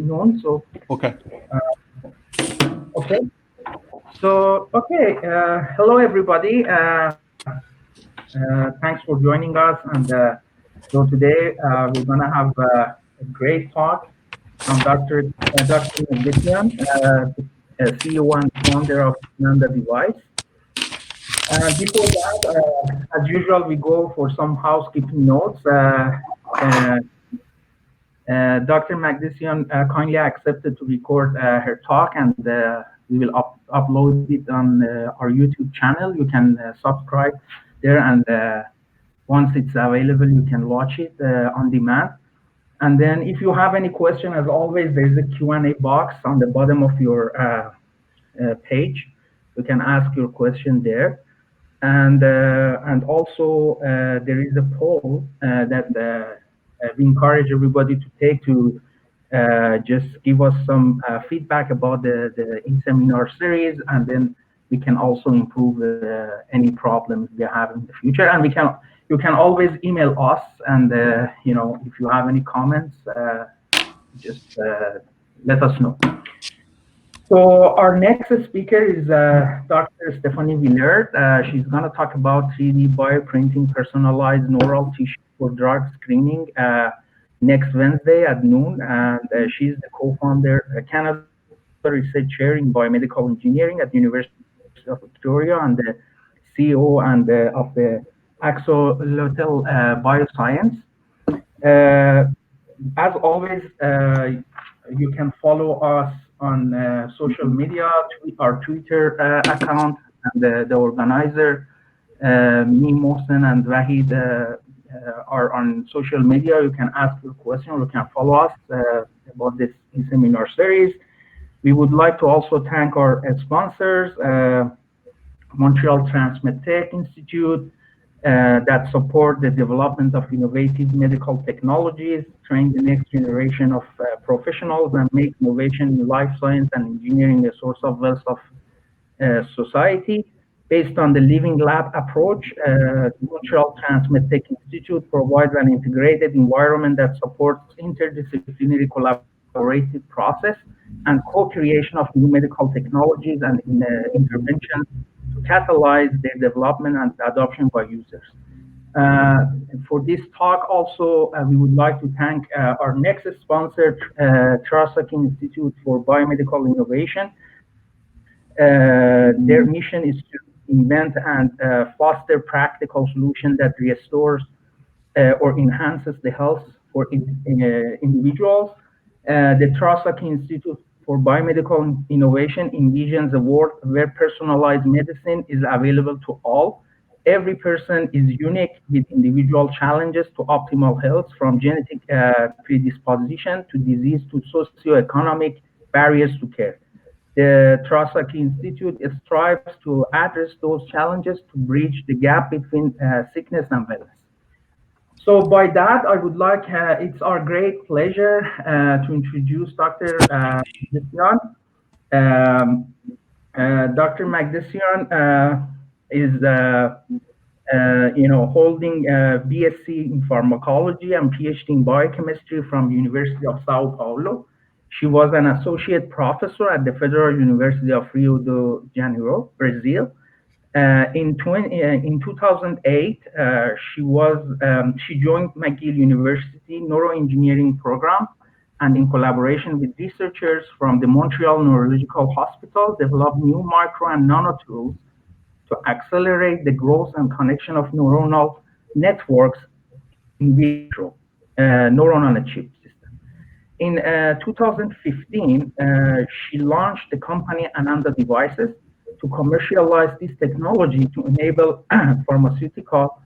afternoon. So, Okay. okay. So, okay. Hello, everybody. Thanks for joining us. And so today we're going to have a great talk from Dr. Magdesian, CEO and founder of Ananda Device. Before that, as usual, we go for some housekeeping notes. Dr. Magdesian kindly accepted to record her talk, and we will upload it on our YouTube channel. You can subscribe there, and once it's available, you can watch it on demand. And then if you have any question, as always, there's a Q&A box on the bottom of your page. You can ask your question there. And also there is a poll that we encourage everybody to take to just give us some feedback about the seminar series, and then we can also improve any problems we have in the future. And you can always email us, and if you have any comments, just let us know. So our next speaker is Dr. Stephanie Villard. She's going to talk about 3D bioprinting personalized neural tissue for drug screening next Wednesday at noon. And she's the co-founder, Canada Research Chair in Biomedical Engineering at the University of Victoria, and the CEO and of the Axolotl Bioscience. As always, you can follow us on social media, our Twitter account, and the organizer, me, Mohsen, and Wahid are on social media. You can ask your question, or you can follow us about this seminar series. We would like to also thank our sponsors, Montreal Transmedtech Institute, that support the development of innovative medical technologies, train the next generation of professionals, and make innovation in life science and engineering a source of wealth of society. Based on the Living Lab approach, the Montreal Transmedtech Institute provides an integrated environment that supports interdisciplinary collaborative process and co-creation of new medical technologies and interventions to catalyze their development and adoption by users. For this talk also, we would like to thank our next sponsor, Translational Institute for Biomedical Innovation. Their mission is to invent and foster practical solutions that restores or enhances the health for individuals. The Translational Institute for Biomedical Innovation envisions a world where personalized medicine is available to all. Every person is unique with individual challenges to optimal health, from genetic predisposition to disease to socioeconomic barriers to care. The Translational Institute strives to address those challenges to bridge the gap between sickness and wellness. So by that, I would like, it's our great pleasure to introduce Dr. Magdesian. Dr. Magdesian is, holding a BSc in pharmacology and PhD in biochemistry from University of Sao Paulo. She was an associate professor at the Federal University of Rio de Janeiro, Brazil. In 2008, she joined McGill University Neuroengineering Program, and in collaboration with researchers from the Montreal Neurological Hospital, developed new micro and nano tools to accelerate the growth and connection of neuronal networks in vitro, neuron on a chip system. In 2015, she launched the company Ananda Devices to commercialize this technology to enable pharmaceutical,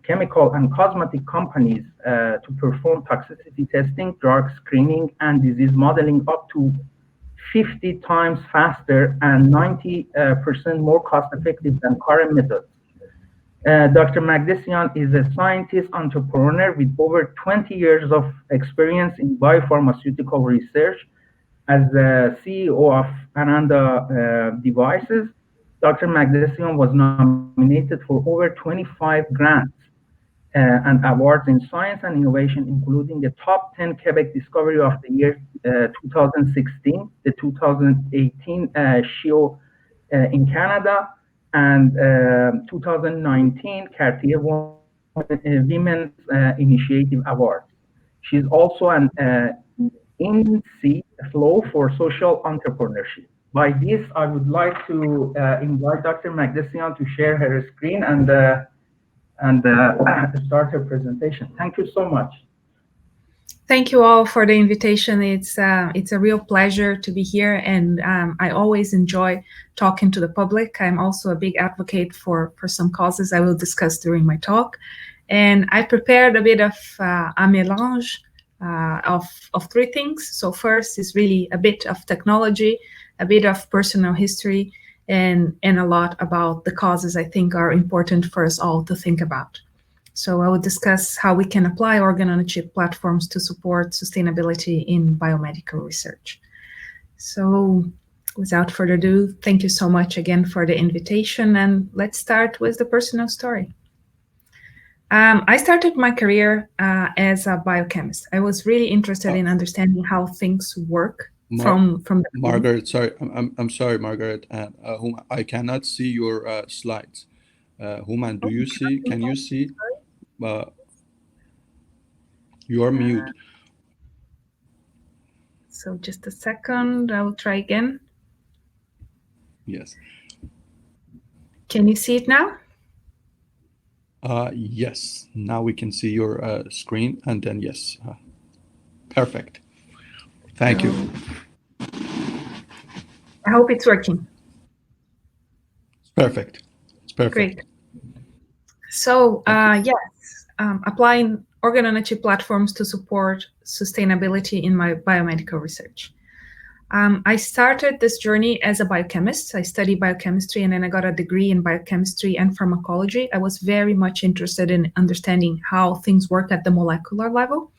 chemical, and cosmetic companies to perform toxicity testing, drug screening, and disease modeling up to 50 times faster and 90% more cost-effective than current methods. Dr. Magdesian is a scientist entrepreneur with over 20 years of experience in biopharmaceutical research. As the CEO of Ananda Devices, Dr. Magdesian was nominated for over 25 grants and awards in science and innovation, including the top 10 Quebec Discovery of the Year 2016, the 2018 show in Canada, and 2019 Cartier Women's Initiative Award. She's also an INSEE Fellow for Social Entrepreneurship. By this, I would like to invite Dr. Magdesian to share her screen and start her presentation. Thank you so much. Thank you all for the invitation. It's a real pleasure to be here, and I always enjoy talking to the public. I'm also a big advocate for some causes I will discuss during my talk. And I prepared a bit of a mélange of three things. So first is really a bit of technology, a bit of personal history, and a lot about the causes I think are important for us all to think about. So I will discuss how we can apply organ-on-a-chip platforms to support sustainability in biomedical research. So without further ado, thank you so much again for the invitation, and let's start with the personal story. I started my career as a biochemist. I was really interested in understanding how things work from the Margaret, sorry, I'm sorry, Margaret. I cannot see your slides. Human, do you see? Can you see? You are mute. So just a second, I will try again. Yes. Can you see it now? Yes, now we can see your screen, and then yes, perfect. Thank you. I hope it's working. It's perfect. It's perfect. Great. So yes, applying organ-on-a-chip platforms to support sustainability in my biomedical research. I started this journey as a biochemist. I studied biochemistry, and then I got a degree in biochemistry and pharmacology. I was very much interested in understanding how things work at the molecular level.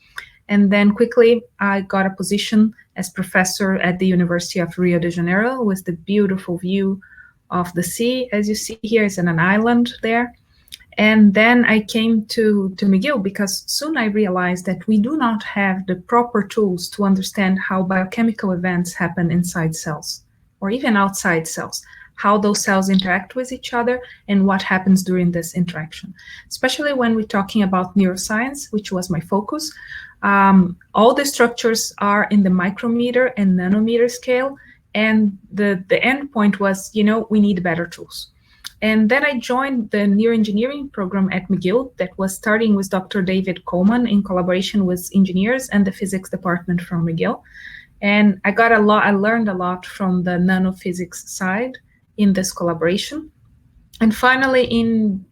And then quickly, I got a position as professor at the University of Rio de Janeiro with the beautiful view of the sea. As you see here, it's on an island there. And then I came to McGill because soon I realized that we do not have the proper tools to understand how biochemical events happen inside cells or even outside cells, how those cells interact with each other and what happens during this interaction. Especially when we're talking about neuroscience, which was my focus. All the structures are in the micrometer and nanometer scale. And the end point was, we need better tools. And then I joined the neuroengineering program at McGill that was starting with Dr. David Coleman in collaboration with engineers and the physics department from McGill. And I learned a lot from the nanophysics side in this collaboration. And finally,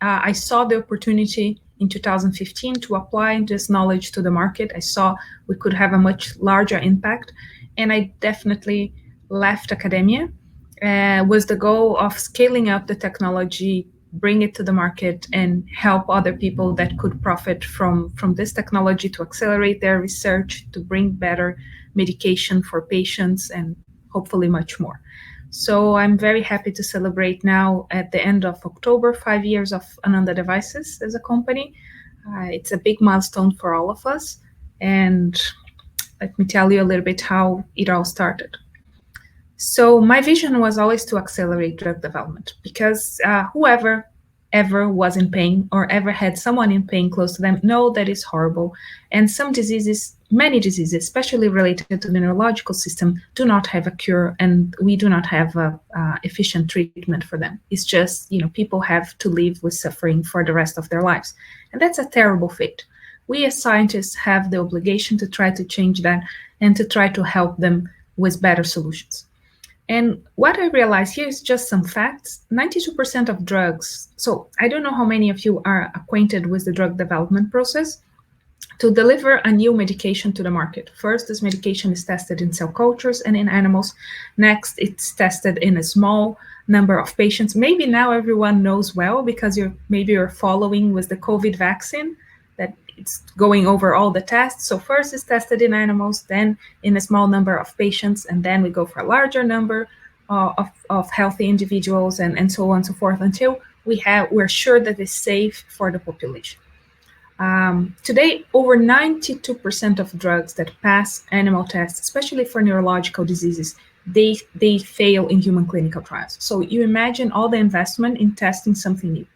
I saw the opportunity in 2015 to apply this knowledge to the market. I saw we could have a much larger impact. And I definitely left academia with the goal of scaling up the technology, bring it to the market, and help other people that could profit from this technology to accelerate their research, to bring better medication for patients, and hopefully much more. So I'm very happy to celebrate now at the end of October, 5 years of Ananda Devices as a company. It's a big milestone for all of us. And let me tell you a little bit how it all started. So my vision was always to accelerate drug development because whoever ever was in pain or ever had someone in pain close to them know that it's horrible. And some diseases, many diseases, especially related to the neurological system, do not have a cure, and we do not have a efficient treatment for them. It's just, people have to live with suffering for the rest of their lives. And that's a terrible fate. We as scientists have the obligation to try to change that and to try to help them with better solutions. And what I realized here is just some facts. 92% of drugs, so I don't know how many of you are acquainted with the drug development process. To deliver a new medication to the market, first, this medication is tested in cell cultures and in animals. Next, it's tested in a small number of patients. Maybe now everyone knows well because you're following with the COVID vaccine that it's going over all the tests. So first it's tested in animals, then in a small number of patients, and then we go for a larger number of healthy individuals and so on and so forth until we're sure that it's safe for the population. Today, over 92% of drugs that pass animal tests, especially for neurological diseases, they fail in human clinical trials. So you imagine all the investment in testing something new.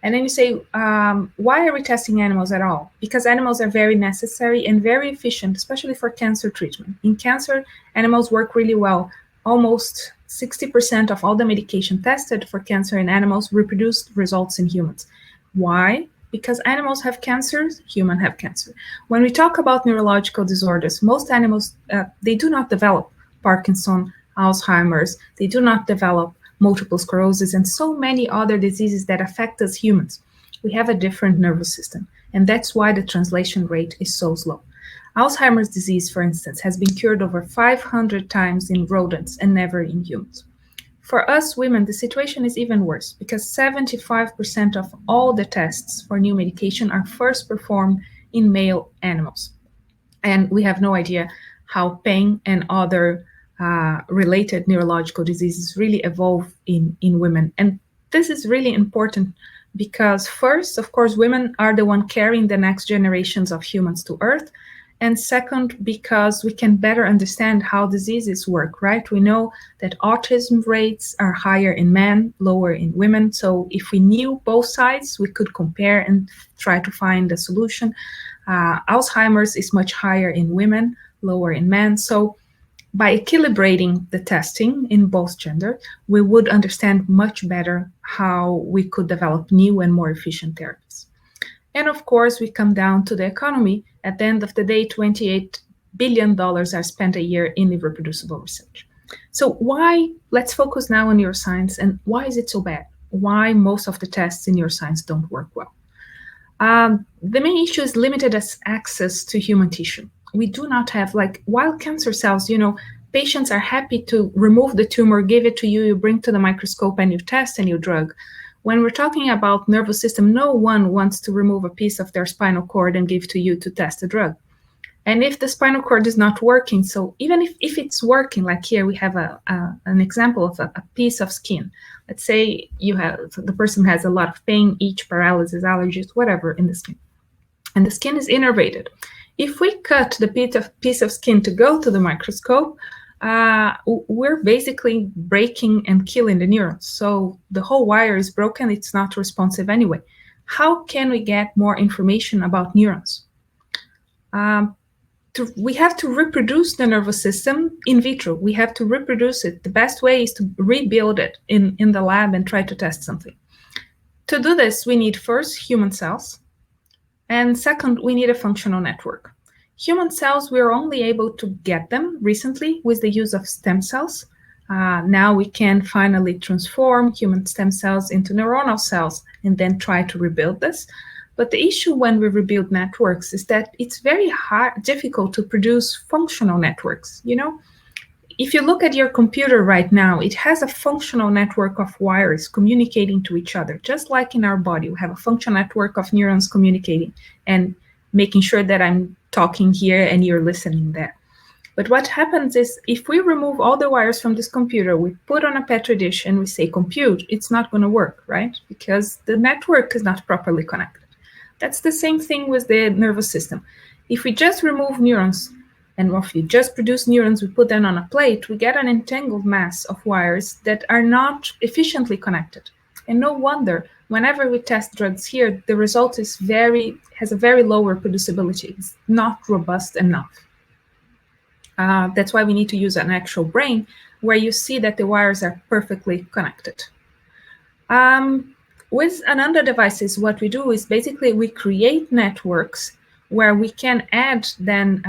And then you say, why are we testing animals at all? Because animals are very necessary and very efficient, especially for cancer treatment. In cancer, animals work really well. Almost 60% of all the medication tested for cancer in animals reproduced results in humans. Why? Because animals have cancers, humans have cancer. When we talk about neurological disorders, most animals, they do not develop Parkinson, Alzheimer's, they do not develop multiple sclerosis, and so many other diseases that affect us humans. We have a different nervous system, and that's why the translation rate is so slow. Alzheimer's disease, for instance, has been cured over 500 times in rodents and never in humans. For us women, the situation is even worse because 75% of all the tests for new medication are first performed in male animals. And we have no idea how pain and other related neurological diseases really evolve in women. And this is really important because first, of course, women are the one carrying the next generations of humans to Earth. And second, because we can better understand how diseases work, right? We know that autism rates are higher in men, lower in women. So if we knew both sides, we could compare and try to find a solution. Alzheimer's is much higher in women, lower in men. So by equilibrating the testing in both gender, we would understand much better how we could develop new and more efficient therapies. And of course, we come down to the economy. At the end of the day, $28 billion are spent a year in irreproducible research. So let's focus now on neuroscience, and why is it so bad? Why most of the tests in neuroscience don't work well? The main issue is limited access to human tissue. We do not have, while cancer cells, patients are happy to remove the tumor, give it to you, you bring to the microscope and you test and you drug. When we're talking about nervous system, no one wants to remove a piece of their spinal cord and give to you to test a drug. And if the spinal cord is not working, so even if it's working, like here we have an example of a piece of skin. Let's say the person has a lot of pain, itch, paralysis, allergies, whatever in the skin. And the skin is innervated. If we cut the piece of skin to go to the microscope, we're basically breaking and killing the neurons. So the whole wire is broken, it's not responsive anyway. How can we get more information about neurons? We have to reproduce the nervous system in vitro. We have to reproduce it. The best way is to rebuild it in the lab and try to test something. To do this, we need first human cells. And second, we need a functional network. Human cells, we're only able to get them recently with the use of stem cells. Now we can finally transform human stem cells into neuronal cells and then try to rebuild this. But the issue when we rebuild networks is that it's very difficult to produce functional networks. If you look at your computer right now, it has a functional network of wires communicating to each other. Just like in our body, we have a functional network of neurons communicating and making sure that I'm talking here and you're listening there. But what happens is if we remove all the wires from this computer, we put on a Petri dish and we say compute, it's not going to work, right? Because the network is not properly connected. That's the same thing with the nervous system. If we just remove neurons, and if we just produce neurons, we put them on a plate, we get an entangled mass of wires that are not efficiently connected. And no wonder, whenever we test drugs here, the result has a very low reproducibility. It's not robust enough. That's why we need to use an actual brain where you see that the wires are perfectly connected. With Ananda Devices, what we do is basically we create networks where we can add then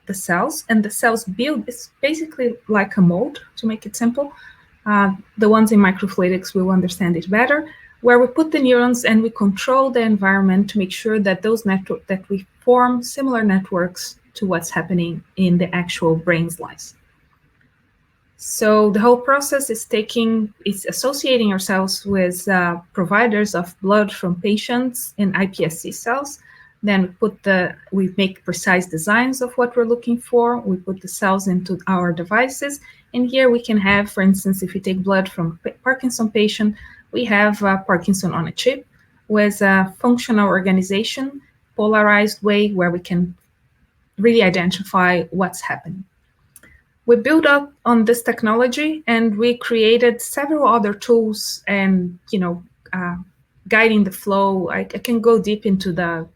the cells, and the cells build. It's basically like a mold, to make it simple. The ones in microfluidics will understand it better, where we put the neurons and we control the environment to make sure that that we form similar networks to what's happening in the actual brain slice. So the whole process is associating ourselves with providers of blood from patients in iPSC cells. Then we make precise designs of what we're looking for. We put the cells into our devices. And here we can have, for instance, if we take blood from a Parkinson patient, we have Parkinson on a chip with a functional organization polarized way where we can really identify what's happening. We built up on this technology and we created several other tools and, guiding the flow. I can go deep into the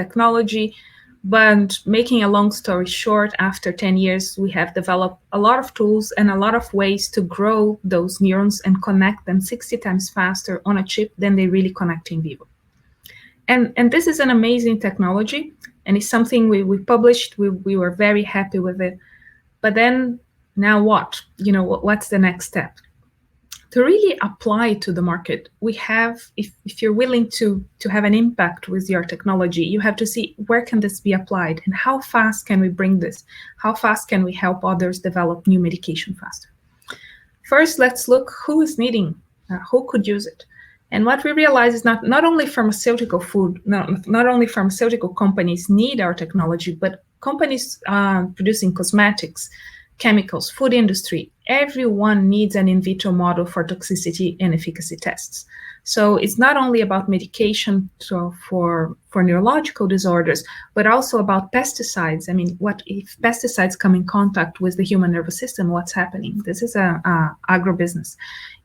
technology, but making a long story short, after 10 years, we have developed a lot of tools and a lot of ways to grow those neurons and connect them 60 times faster on a chip than they really connect in vivo. And this is an amazing technology, and it's something we published. We were very happy with it. But then now what? What's the next step? To really apply to the market, we have, if you're willing to have an impact with your technology, you have to see where can this be applied and how fast can we bring this? How fast can we help others develop new medication faster? First, let's look who is needing, who could use it. And what we realize is not only pharmaceutical companies need our technology, but companies producing cosmetics, chemicals, food industry, everyone needs an in vitro model for toxicity and efficacy tests. So it's not only about medication for neurological disorders, but also about pesticides. I mean, what if pesticides come in contact with the human nervous system? What's happening? This is a agribusiness.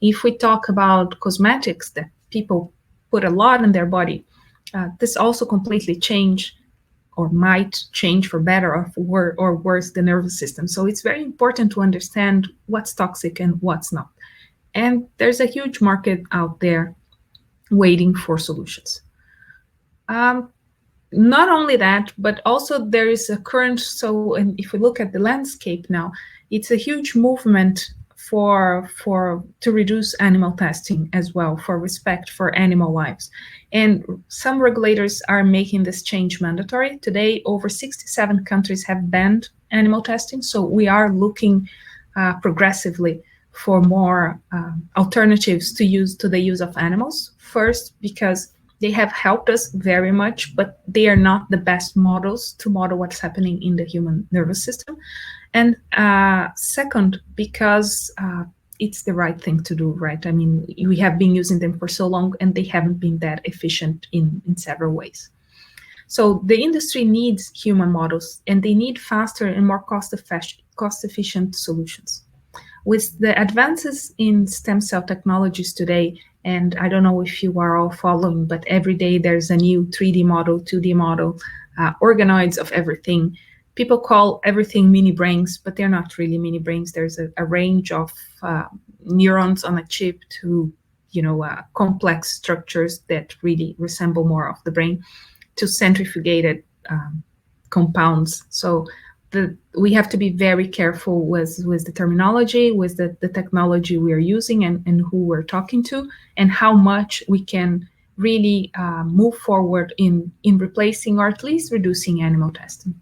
If we talk about cosmetics that people put a lot in their body, this also completely change or might change for better or worse the nervous system. So it's very important to understand what's toxic and what's not. And there's a huge market out there waiting for solutions. Not only that, but also there is a current, and if we look at the landscape now, it's a huge movement to reduce animal testing as well, for respect for animal lives. And some regulators are making this change mandatory. Today, over 67 countries have banned animal testing. So we are looking progressively for more alternatives to the use of animals. First, because they have helped us very much, but they are not the best models to model what's happening in the human nervous system. And second, because it's the right thing to do, right? I mean, we have been using them for so long and they haven't been that efficient in several ways. So the industry needs human models and they need faster and more cost-efficient solutions. With the advances in stem cell technologies today, and I don't know if you are all following, but every day there's a new 3D model, 2D model, organoids of everything. People call everything mini brains, but they're not really mini brains. There's a range of neurons on a chip to, complex structures that really resemble more of the brain, to centrifugated compounds. So we have to be very careful with the terminology, with the technology we are using and who we're talking to, and how much we can really move forward in replacing or at least reducing animal testing.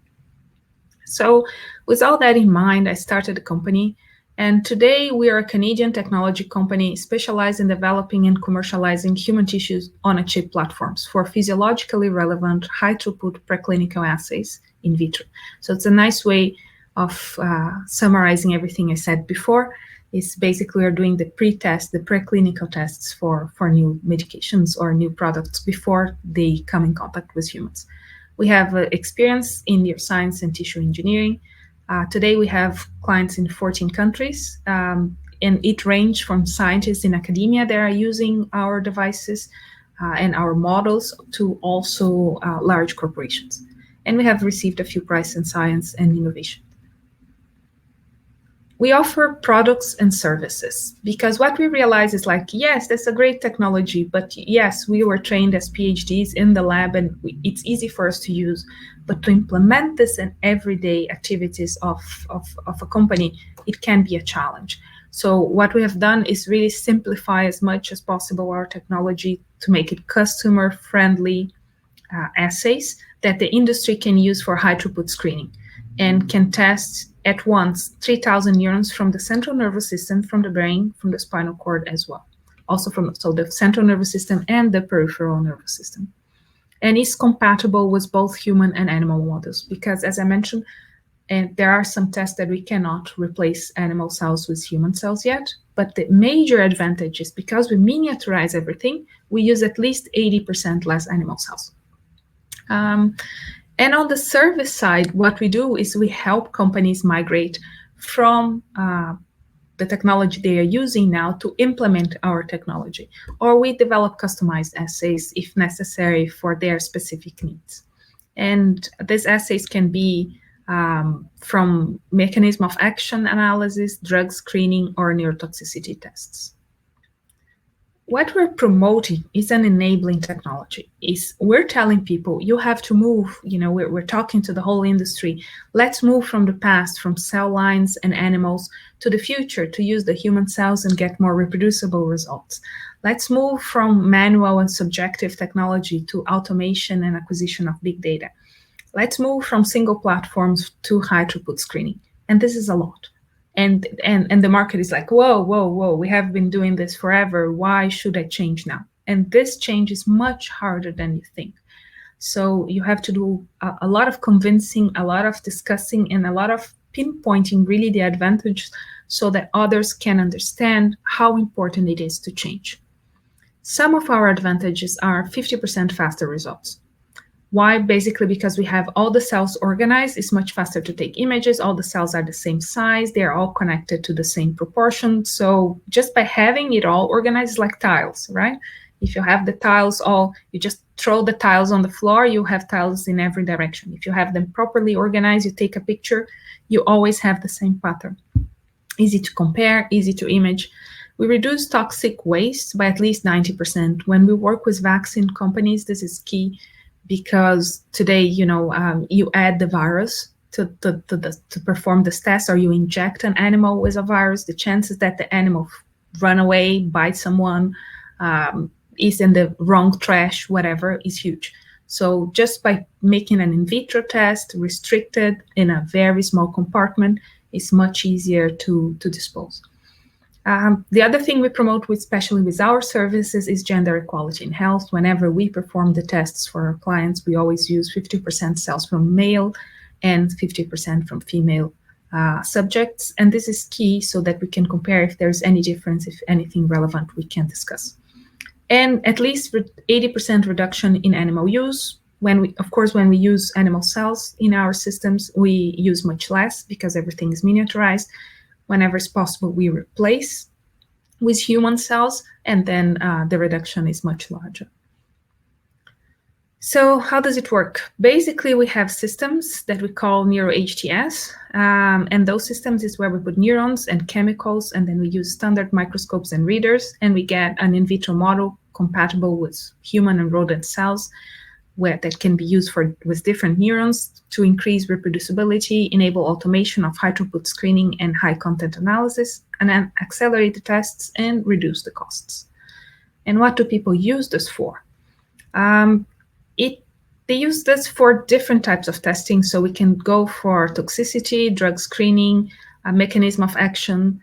So with all that in mind, I started a company, and today we are a Canadian technology company specialized in developing and commercializing human tissues on a chip platforms for physiologically relevant high-throughput preclinical assays in vitro. So it's a nice way of summarizing everything I said before. It's basically we're doing the pre-test, the preclinical tests for new medications or new products before they come in contact with humans. We have experience in neuroscience and tissue engineering. Today we have clients in 14 countries, and it ranges from scientists in academia that are using our devices and our models to also large corporations. And we have received a few prizes in science and innovation. We offer products and services because what we realize is yes, that's a great technology, but yes, we were trained as PhDs in the lab and it's easy for us to use, but to implement this in everyday activities of a company, it can be a challenge. So what we have done is really simplify as much as possible our technology to make it customer-friendly assays that the industry can use for high-throughput screening and can test at once 3,000 neurons from the central nervous system, from the brain, from the spinal cord as well. Also so the central nervous system and the peripheral nervous system. And it's compatible with both human and animal models because, as I mentioned, there are some tests that we cannot replace animal cells with human cells yet. But the major advantage is because we miniaturize everything, we use at least 80% less animal cells. And on the service side, what we do is we help companies migrate from the technology they are using now to implement our technology, or we develop customized assays if necessary for their specific needs. And these assays can be from mechanism of action analysis, drug screening, or neurotoxicity tests. What we're promoting is an enabling technology. We're telling people you have to move, we're talking to the whole industry. Let's move from the past, from cell lines and animals, to the future to use the human cells and get more reproducible results. Let's move from manual and subjective technology to automation and acquisition of big data. Let's move from single platforms to high throughput screening. And this is a lot. And the market is like, whoa, we have been doing this forever. Why should I change now? And this change is much harder than you think. So you have to do a lot of convincing, a lot of discussing, and a lot of pinpointing really the advantage so that others can understand how important it is to change. Some of our advantages are 50% faster results. Why? Basically because we have all the cells organized. It's much faster to take images. All the cells are the same size. They're all connected to the same proportion. So just by having it all organized, it's like tiles, right? If you have the tiles you just throw the tiles on the floor, you have tiles in every direction. If you have them properly organized, you take a picture, you always have the same pattern. Easy to compare, easy to image. We reduce toxic waste by at least 90%. When we work with vaccine companies, this is key, because today, you add the virus to perform this test, or you inject an animal with a virus, the chances that the animal run away, bite someone, is in the wrong trash, whatever, is huge. So just by making an in vitro test restricted in a very small compartment, it's much easier to dispose. The other thing we promote, especially with our services, is gender equality in health. Whenever we perform the tests for our clients, we always use 50% cells from male and 50% from female subjects. And this is key so that we can compare if there's any difference, if anything relevant we can discuss. And at least 80% reduction in animal use. When we use animal cells in our systems, we use much less because everything is miniaturized. Whenever it's possible, we replace with human cells, and then the reduction is much larger. So how does it work? Basically, we have systems that we call neuro-HTS, and those systems is where we put neurons and chemicals, and then we use standard microscopes and readers, and we get an in vitro model compatible with human and rodent cells, that can be used with different neurons to increase reproducibility, enable automation of high throughput screening and high content analysis, and then accelerate the tests and reduce the costs. And what do people use this for? They use this for different types of testing. So we can go for toxicity, drug screening, a mechanism of action,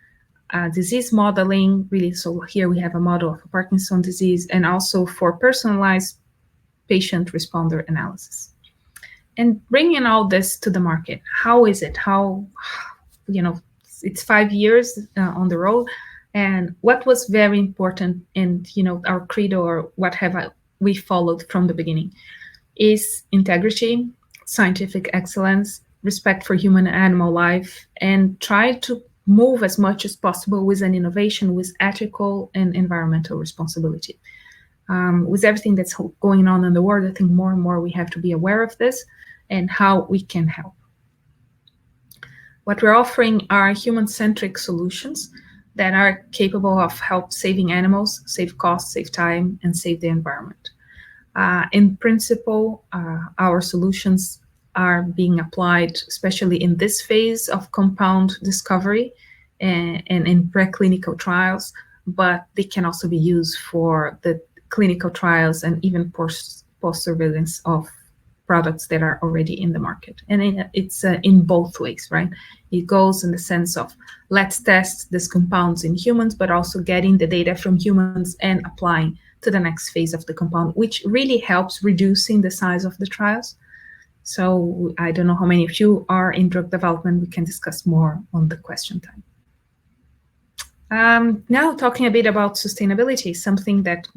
disease modeling, really. So here we have a model of Parkinson's disease, and also for personalized patient responder analysis. And bringing all this to the market, how is it? It's 5 years on the road, and what was very important, and our credo, or what have we followed from the beginning, is integrity, scientific excellence, respect for human and animal life, and try to move as much as possible with an innovation with ethical and environmental responsibility. With everything that's going on in the world, I think more and more we have to be aware of this and how we can help. What we're offering are human-centric solutions that are capable of help saving animals, save costs, save time, and save the environment. In principle, our solutions are being applied, especially in this phase of compound discovery and in preclinical trials, but they can also be used for the clinical trials and even post-surveillance of products that are already in the market. And it's in both ways, right? It goes in the sense of let's test these compounds in humans, but also getting the data from humans and applying to the next phase of the compound, which really helps reducing the size of the trials. So I don't know how many of you are in drug development. We can discuss more on the question time. Now talking a bit about sustainability, something that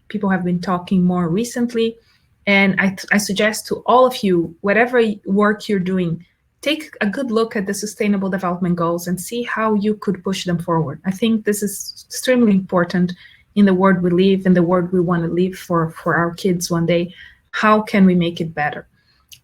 people have been talking more recently, And I suggest to all of you, whatever work you're doing, take a good look at the Sustainable Development Goals and see how you could push them forward. I think this is extremely important in the world we live, in the world we want to live for our kids one day. How can we make it better?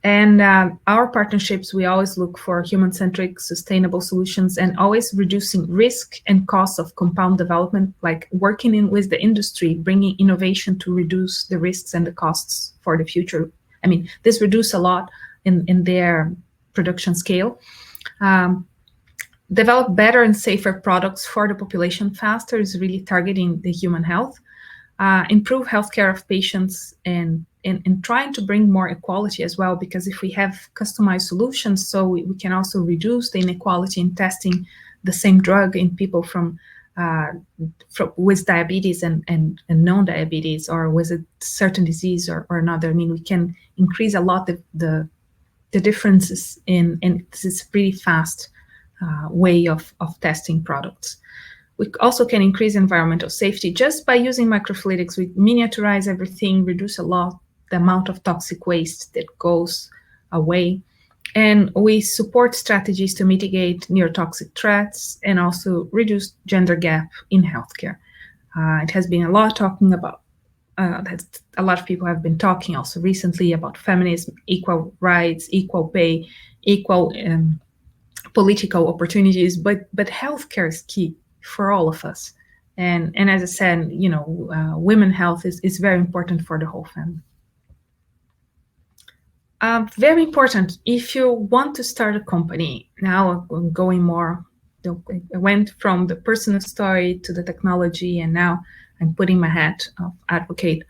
And our partnerships, we always look for human-centric, sustainable solutions and always reducing risk and costs of compound development, like working with the industry, bringing innovation to reduce the risks and the costs for the future. I mean, this reduces a lot in their production scale. Develop better and safer products for the population faster is really targeting the human health. Improve healthcare of patients and trying to bring more equality as well, because if we have customized solutions, so we can also reduce the inequality in testing the same drug in people with diabetes and non-diabetes, or with a certain disease or another. I mean, we can increase a lot the differences in this pretty fast way of testing products. We also can increase environmental safety just by using microfluidics. We miniaturize everything, reduce a lot the amount of toxic waste that goes away. And we support strategies to mitigate neurotoxic threats and also reduce gender gap in healthcare. It has been a lot talking about, a lot of people have been talking also recently about feminism, equal rights, equal pay, equal political opportunities, but healthcare is key for all of us. And as I said, women health is very important for the whole family. Very important, if you want to start a company, now I'm going more, I went from the personal story to the technology, and now I'm putting my hat of advocate.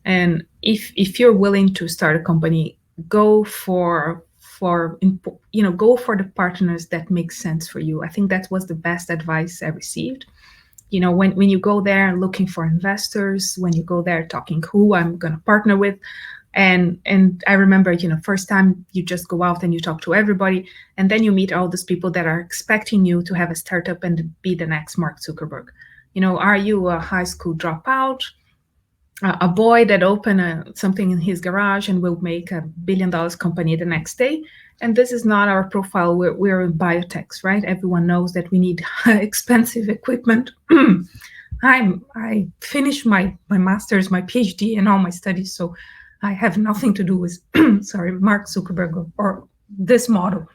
And if you're willing to start a company, go for the partners that make sense for you. I think that was the best advice I received. When you go there looking for investors, when you go there talking who I'm going to partner with, and I remember, first time you just go out and you talk to everybody, and then you meet all these people that are expecting you to have a startup and be the next Mark Zuckerberg. Are you a high school dropout, a boy that opened something in his garage and will make $1 billion company the next day? And this is not our profile. We're in biotechs, right? Everyone knows that we need expensive equipment. I finished my master's, my PhD, and all my studies, so I have nothing to do with, Mark Zuckerberg or this model.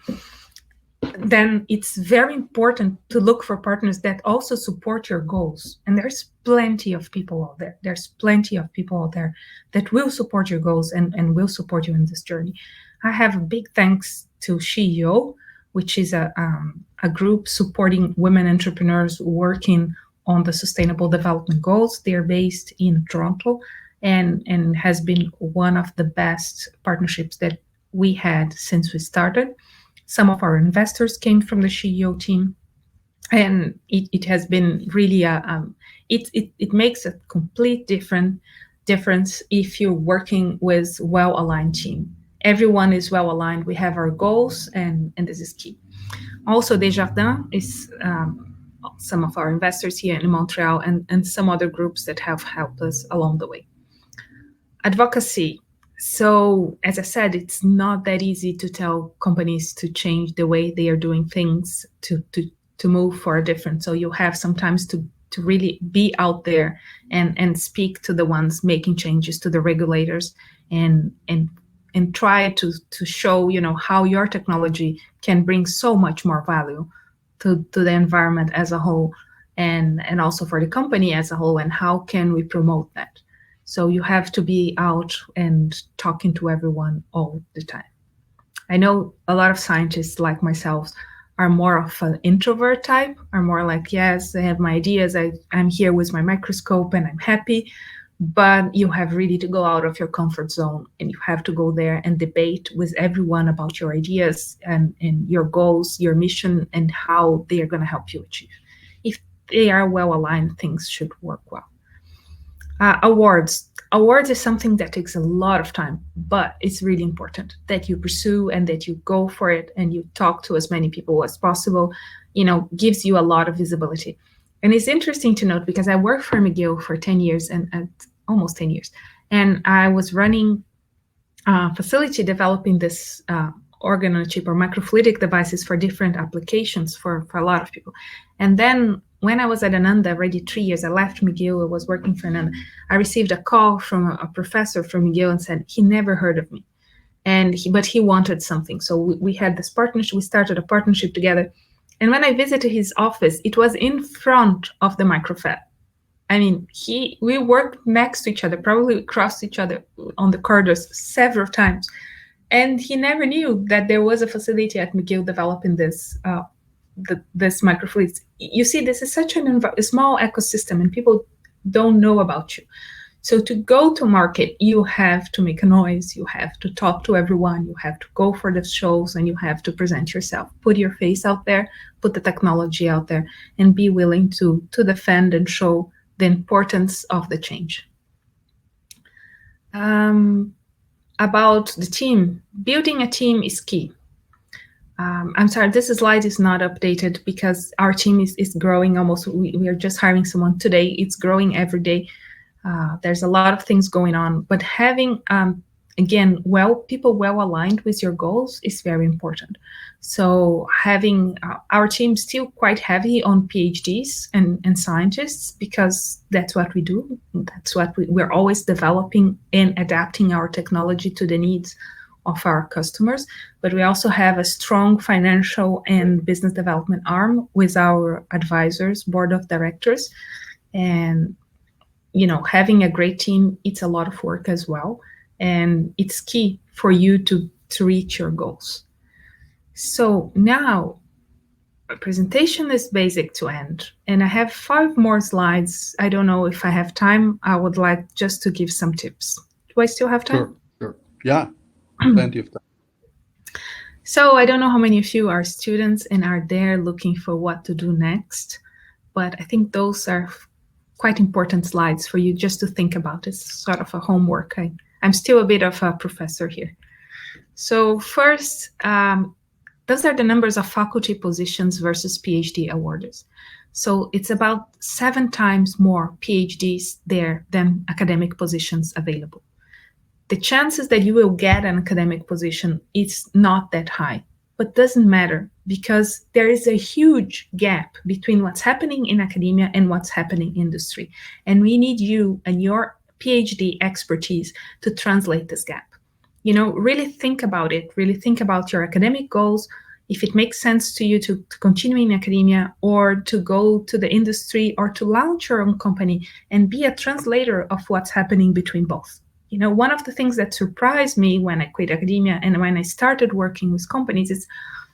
Then it's very important to look for partners that also support your goals. And there's plenty of people out there. There's plenty of people out there that will support your goals and will support you in this journey. I have a big thanks to SheEO, which is a group supporting women entrepreneurs working on the Sustainable Development Goals. They're based in Toronto and has been one of the best partnerships that we had since we started. Some of our investors came from the SheEO team, and it has been really it makes a complete difference if you're working with well-aligned team. Everyone is well-aligned. We have our goals, and this is key. Also, Desjardins is some of our investors here in Montreal, and some other groups that have helped us along the way. Advocacy. So, as I said, it's not that easy to tell companies to change the way they are doing things, to move for a different. So you have sometimes to really be out there and speak to the ones making changes, to the regulators, and try to show, how your technology can bring so much more value to the environment as a whole, and also for the company as a whole, and how can we promote that. So you have to be out and talking to everyone all the time. I know a lot of scientists like myself are more of an introvert type, are more like, yes, I have my ideas, I'm here with my microscope and I'm happy, but you have really to go out of your comfort zone, and you have to go there and debate with everyone about your ideas and your goals, your mission, and how they are going to help you achieve. If they are well aligned, things should work well. Awards is something that takes a lot of time, but it's really important that you pursue and that you go for it and you talk to as many people as possible. Gives you a lot of visibility. And it's interesting to note, because I worked for McGill for 10 years and almost 10 years, and I was running facility developing this organ-on-a-chip or microfluidic devices for different applications for a lot of people. And then when I was at Ananda, already 3 years, I left McGill, I was working for Ananda. I received a call from a professor from McGill and said he never heard of me, but he wanted something. So we had this partnership. We started a partnership together. And when I visited his office, it was in front of the microfab. I mean, we worked next to each other, probably crossed each other on the corridors several times. And he never knew that there was a facility at McGill developing this microfluidics. You see, this is such a small ecosystem, and people don't know about you. So to go to market, you have to make a noise, you have to talk to everyone, you have to go for the shows, and you have to present yourself, put your face out there, put the technology out there, and be willing to defend and show the importance of the change. About the team, building a team is key. I'm sorry, this slide is not updated because our team is growing almost. We are just hiring someone today. It's growing every day. There's a lot of things going on, but having, again, people well aligned with your goals is very important. So having our team still quite heavy on PhDs and scientists, because that's what we do. That's what we're always developing and adapting our technology to the needs of our customers. But we also have a strong financial and business development arm with our advisors, board of directors. And, having a great team, it's a lot of work as well. And it's key for you to reach your goals. So now, our presentation is basic to end. And I have 5 more slides. I don't know if I have time. I would like just to give some tips. Do I still have time? Sure. Yeah, plenty of time. So I don't know how many of you are students and are there looking for what to do next, but I think those are quite important slides for you just to think about. It's sort of a homework. I'm still a bit of a professor here. So first, those are the numbers of faculty positions versus PhD awarders. So it's about 7 times more PhDs there than academic positions available. The chances that you will get an academic position is not that high, but doesn't matter because there is a huge gap between what's happening in academia and what's happening in industry. And we need you and your PhD expertise to translate this gap. Really think about it, really think about your academic goals, if it makes sense to you to continue in academia or to go to the industry or to launch your own company and be a translator of what's happening between both. One of the things that surprised me when I quit academia and when I started working with companies is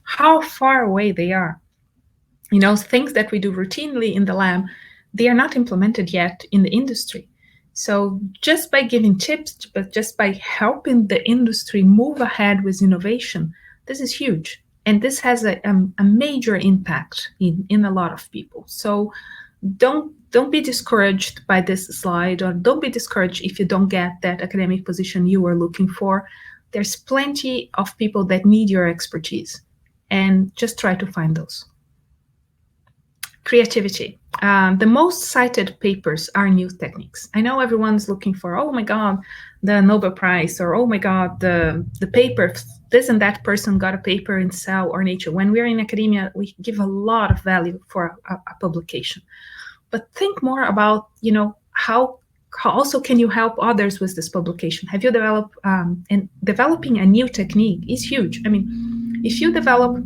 how far away they are. Things that we do routinely in the lab, they are not implemented yet in the industry. So just by giving tips, but just by helping the industry move ahead with innovation, this is huge. And this has a major impact in a lot of people. So don't be discouraged by this slide, or don't be discouraged if you don't get that academic position you were looking for. There's plenty of people that need your expertise, and just try to find those. Creativity. The most cited papers are new techniques. I know everyone's looking for, oh my God, the Nobel Prize, or oh my God, the paper, this and that person got a paper in Cell or Nature. When we're in academia, we give a lot of value for a publication. But think more about, how also can you help others with this publication? Have you developed, and developing a new technique is huge. I mean, if you develop,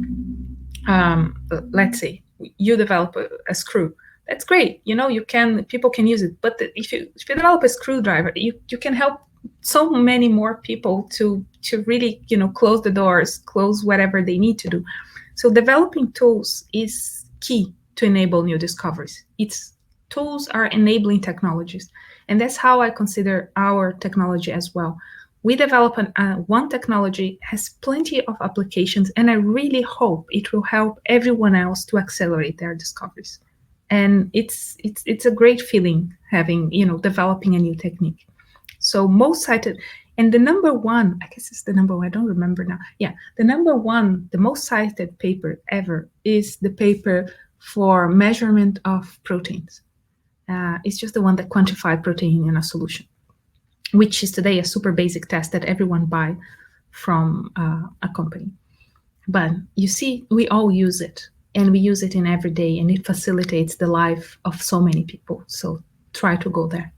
let's say, you develop a screw, that's great. People can use it. But if you develop a screwdriver, you can help so many more people to really, close the doors, close whatever they need to do. So developing tools is key to enable new discoveries. Tools are enabling technologies. And that's how I consider our technology as well. We develop one technology, has plenty of applications, and I really hope it will help everyone else to accelerate their discoveries. And it's a great feeling having, developing a new technique. So most cited, and the number one, I guess it's the number one, I don't remember now. Yeah, the number one, the most cited paper ever is the paper for measurement of proteins. It's just the one that quantified protein in a solution. which is today a super basic test that everyone buy from a company. But you see, we all use it, and we use it in every day, and it facilitates the life of so many people. So try to go there.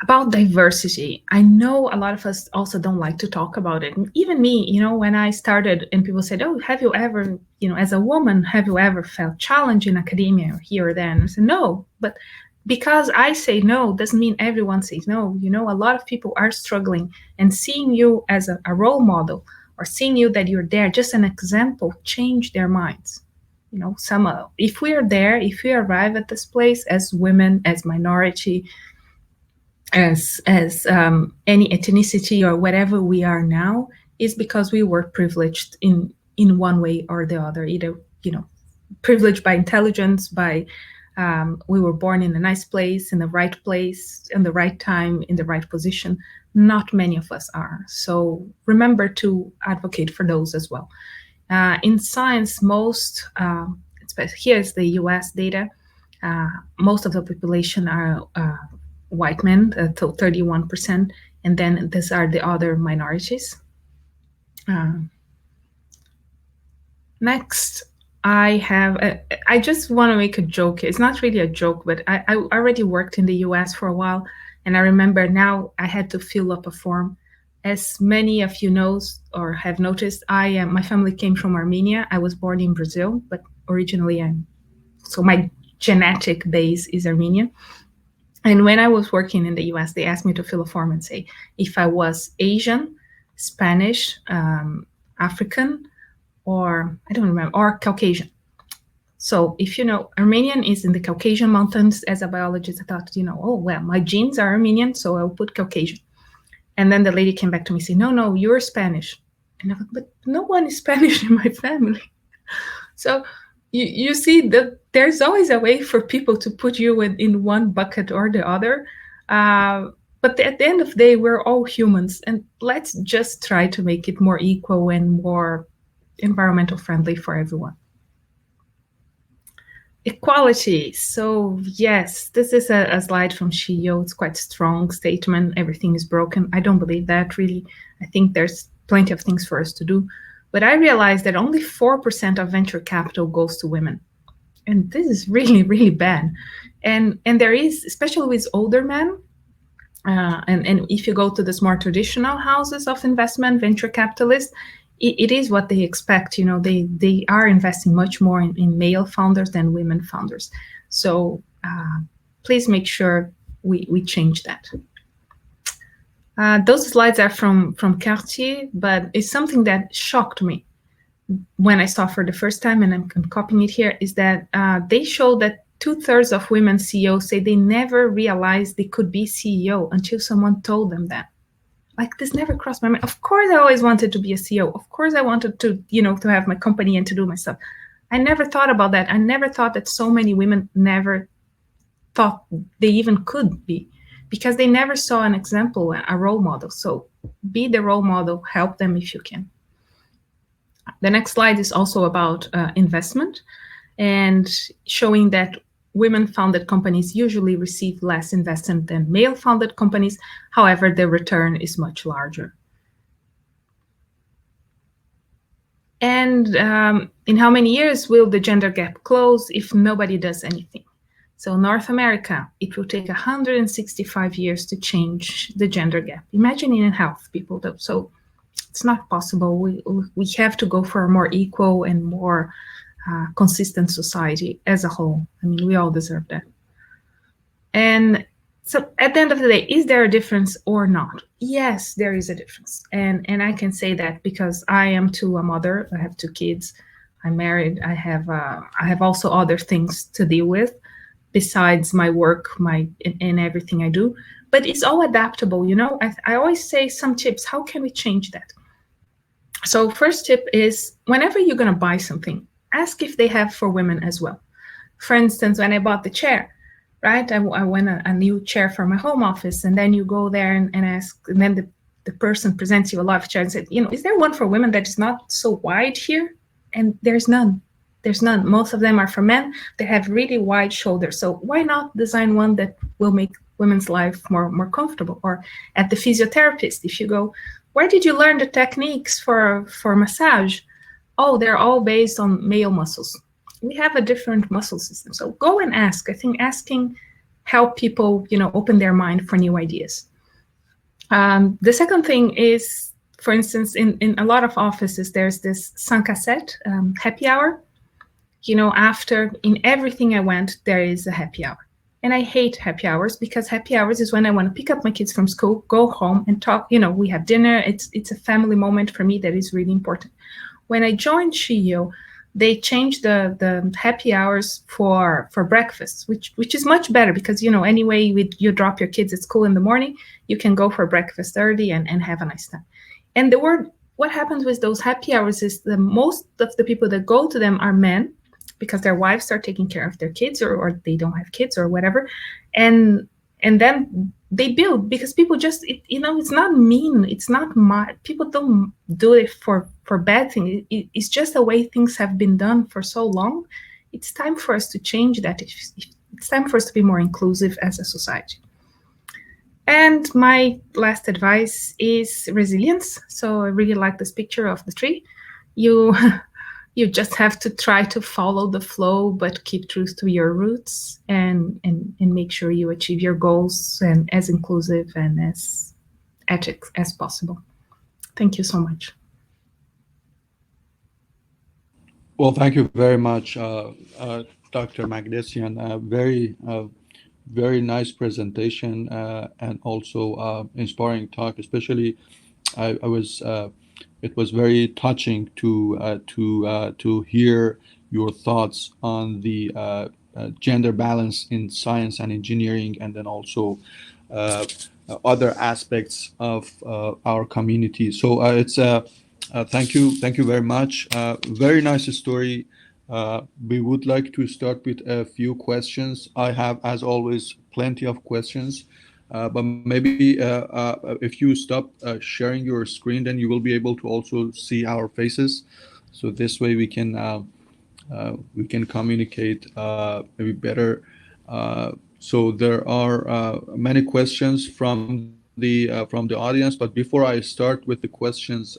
About diversity, I know a lot of us also don't like to talk about it. And even me, when I started and people said, oh, have you ever, as a woman, have you ever felt challenged in academia or here or there? And I said, no, but because I say no doesn't mean everyone says no. A lot of people are struggling, and seeing you as a role model, or seeing you that you're there, just an example, change their minds. If we are there, if we arrive at this place as women, as minority, as any ethnicity or whatever we are now, is because we were privileged in one way or the other. Either privileged by intelligence, by we were born in a nice place, in the right time, in the right position. Not many of us are. So remember to advocate for those as well. In science, most, here's the US data, most of the population are white men, so 31%, and then these are the other minorities. Next, I just want to make a joke. It's not really a joke, but I already worked in the US for a while, and I remember now I had to fill up a form. As many of you know or have noticed, my family came from Armenia. I was born in Brazil, but originally so my genetic base is Armenian. And when I was working in the US, they asked me to fill a form and say if I was Asian, Spanish, African, or I don't remember, or Caucasian. So if Armenian is in the Caucasian mountains. As a biologist, I thought, oh, well, my genes are Armenian, so I'll put Caucasian. And then the lady came back to me and said, no, you're Spanish. And I'm like, but no one is Spanish in my family. So you see that there's always a way for people to put you in one bucket or the other. But at the end of the day, we're all humans, and let's just try to make it more equal and more environmental friendly for everyone. Equality. So yes, this is a slide from Shio. It's quite a strong statement. Everything is broken. I don't believe that, really. I think there's plenty of things for us to do. But I realized that only 4% of venture capital goes to women. And this is really, really bad. And there is, especially with older men, and if you go to the more traditional houses of investment, venture capitalists, it is what they expect. They are investing much more in male founders than women founders. So please make sure we change that. Those slides are from Cartier, but it's something that shocked me when I saw for the first time, and I'm copying it here, is that they show that 2/3 of women CEOs say they never realized they could be CEO until someone told them that. Like, this never crossed my mind. Of course, I always wanted to be a CEO. Of course, I wanted to, to have my company and to do my stuff. I never thought about that. I never thought that so many women never thought they even could be, because they never saw an example, a role model. So be the role model, help them if you can. The next slide is also about investment, and showing that women-founded companies usually receive less investment than male-founded companies. However, the return is much larger. And in how many years will the gender gap close if nobody does anything? So North America, it will take 165 years to change the gender gap. Imagine in health, people. So it's not possible. We have to go for a more equal and more consistent society as a whole. I mean, we all deserve that. And so at the end of the day, is there a difference or not? Yes, there is a difference. And I can say that because I am too a mother. I have 2 kids. I'm married. I have also other things to deal with besides my work, and everything I do. But it's all adaptable. I always say some tips. How can we change that? So first tip is, whenever you're going to buy something, ask if they have for women as well. For instance, when I bought the chair, right? I went a new chair for my home office, and then you go there and ask, and then the person presents you a lot of chairs and said, is there one for women that is not so wide here? And there's none. There's none. Most of them are for men. They have really wide shoulders. So why not design one that will make women's life more comfortable. Or at the physiotherapist, if you go, where did you learn the techniques for massage? Oh, they're all based on male muscles. We have a different muscle system. So go and ask. I think asking help people, open their mind for new ideas. The second thing is, for instance, in a lot of offices, there's this 5 à 7 happy hour. After in everything I went, there is a happy hour. And I hate happy hours because happy hours is when I want to pick up my kids from school, go home and talk. We have dinner. It's a family moment for me that is really important. When I joined Shio, they changed the happy hours for breakfast, which is much better because, anyway, you drop your kids at school in the morning, you can go for breakfast early and have a nice time. And what happens with those happy hours is the most of the people that go to them are men, because their wives are taking care of their kids, or they don't have kids or whatever. And then they build, because people just, it's not mean. It's not people don't do it for bad things. It's just the way things have been done for so long. It's time for us to change that. It's time for us to be more inclusive as a society. And my last advice is resilience. So I really like this picture of the tree. You just have to try to follow the flow, but keep true to your roots and make sure you achieve your goals and as inclusive and as ethics as possible. Thank you so much. Well, thank you very much, Dr. Magdesian. Very nice presentation and also inspiring talk. Especially, it was very touching to hear your thoughts on the gender balance in science and engineering, and then also other aspects of our community. So it's thank you very much. Very nice story. We would like to start with a few questions. I have, as always, plenty of questions. But maybe if you stop sharing your screen, then you will be able to also see our faces. So this way we can communicate maybe better. So there are many questions from the audience. But before I start with the questions,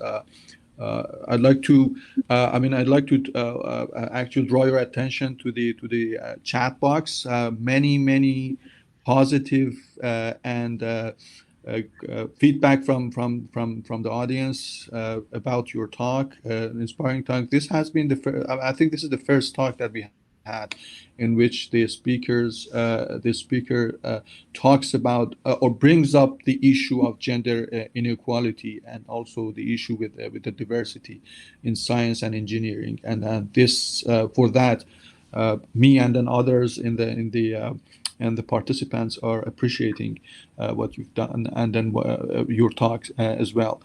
I'd like to actually draw your attention to the chat box. Many positive and feedback from the audience about your talk, inspiring talk. This has been I think this is the first talk that we had in which the speaker talks about or brings up the issue of gender inequality, and also the issue with the diversity in science and engineering. And this for that, me and then others and the participants are appreciating what you've done, and then your talk as well.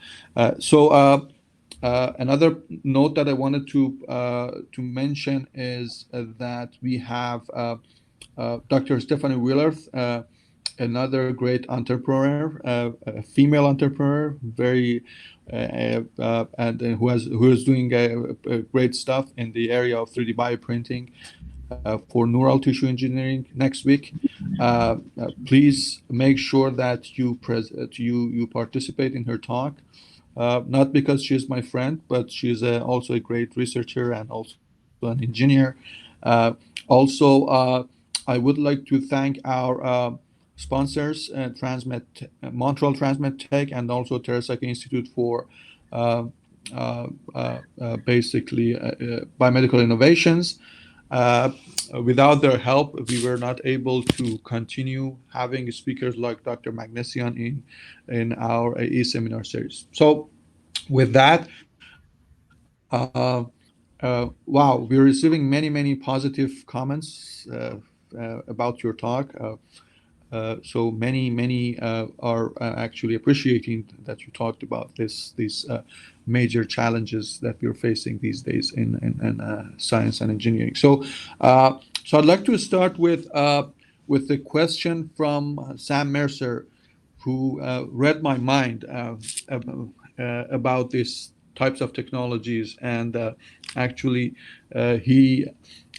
So another note that I wanted to mention is that we have Dr. Stephanie Willarth, another great entrepreneur, a female entrepreneur, very and who is doing great stuff in the area of 3D bioprinting for neural tissue engineering next week. Please make sure that you participate in her talk. Not because she's my friend, but she's also a great researcher and also an engineer. Also, I would like to thank our sponsors, Montreal Transmed Tech, and also Terasaki Institute for basically biomedical innovations. Without their help, we were not able to continue having speakers like Dr. Magdesian in our e-seminar series. So with that, wow, we're receiving many positive comments about your talk. So many are actually appreciating that you talked about these major challenges that we're facing these days in science and engineering. So I'd like to start with the question from Sam Mercer, who read my mind about these types of technologies, and actually he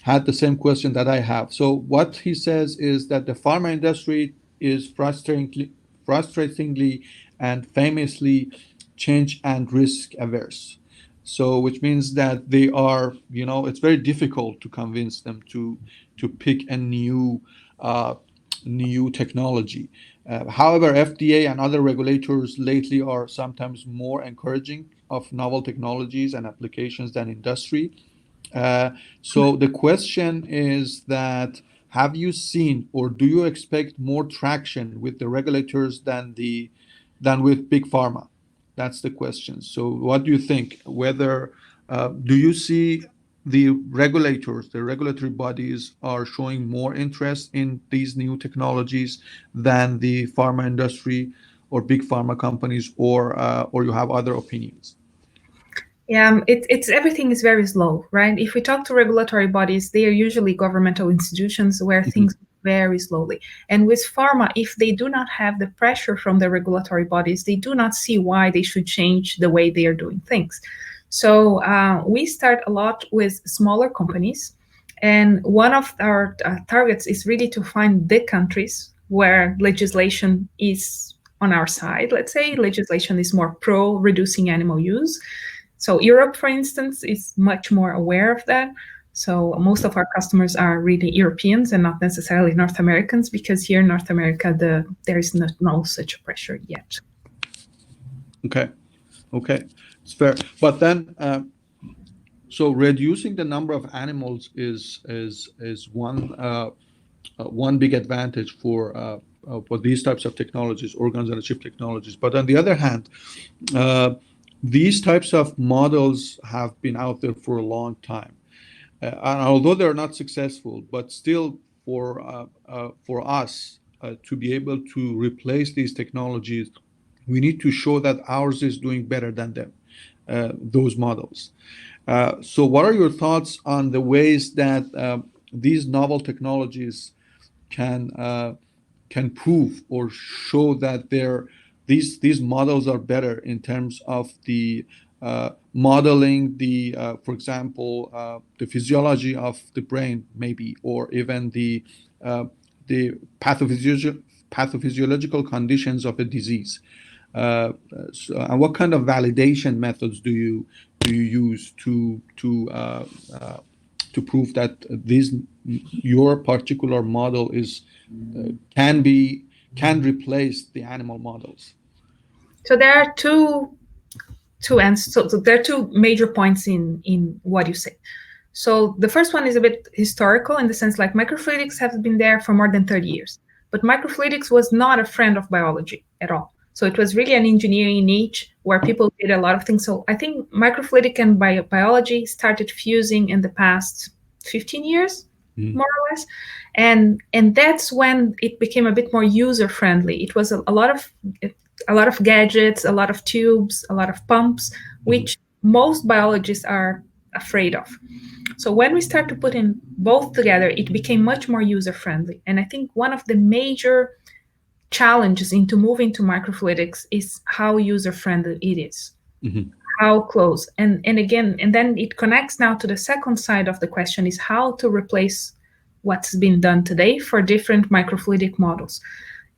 had the same question that I have. So what he says is that the pharma industry is frustratingly and famously change and risk averse. So, which means that they are, it's very difficult to convince them to pick a new technology. However, FDA and other regulators lately are sometimes more encouraging of novel technologies and applications than industry. So the question is that, have you seen or do you expect more traction with the regulators than with big pharma? That's the question. So what do you think? Whether do you see the regulators, the regulatory bodies are showing more interest in these new technologies than the pharma industry or big pharma companies, or you have other opinions? Yeah, it's everything is very slow, right? If we talk to regulatory bodies, they are usually governmental institutions where things move very slowly. And with pharma, if they do not have the pressure from the regulatory bodies, they do not see why they should change the way they are doing things. So we start a lot with smaller companies. And one of our targets is really to find the countries where legislation is on our side. Let's say legislation is more pro reducing animal use. So Europe, for instance, is much more aware of that. So most of our customers are really Europeans and not necessarily North Americans, because here in North America, there is no such pressure yet. Okay, it's fair. But then, so reducing the number of animals is one big advantage for these types of technologies, organs on a chip technologies. But on the other hand, these types of models have been out there for a long time, and although they're not successful, but still for us to be able to replace these technologies, we need to show that ours is doing better than them, those models. So what are your thoughts on the ways that these novel technologies can prove or show that these models are better in terms of the modeling for example, the physiology of the brain, maybe, or even the pathophysiological conditions of a disease? And what kind of validation methods do you use to prove that your particular model can replace the animal models? So there are two answers. So there are two major points in what you say. So the first one is a bit historical, in the sense like microfluidics have been there for more than 30 years. But microfluidics was not a friend of biology at all. So it was really an engineering niche where people did a lot of things. So I think microfluidic and biology started fusing in the past 15 years, more or less. And that's when it became a bit more user-friendly. It was a lot of gadgets, a lot of tubes, a lot of pumps, which most biologists are afraid of. So when we start to put in both together, it became much more user-friendly. And I think one of the major challenges into moving to microfluidics is how user-friendly it is, how close. And then it connects now to the second side of the question, is how to replace what's been done today for different microfluidic models.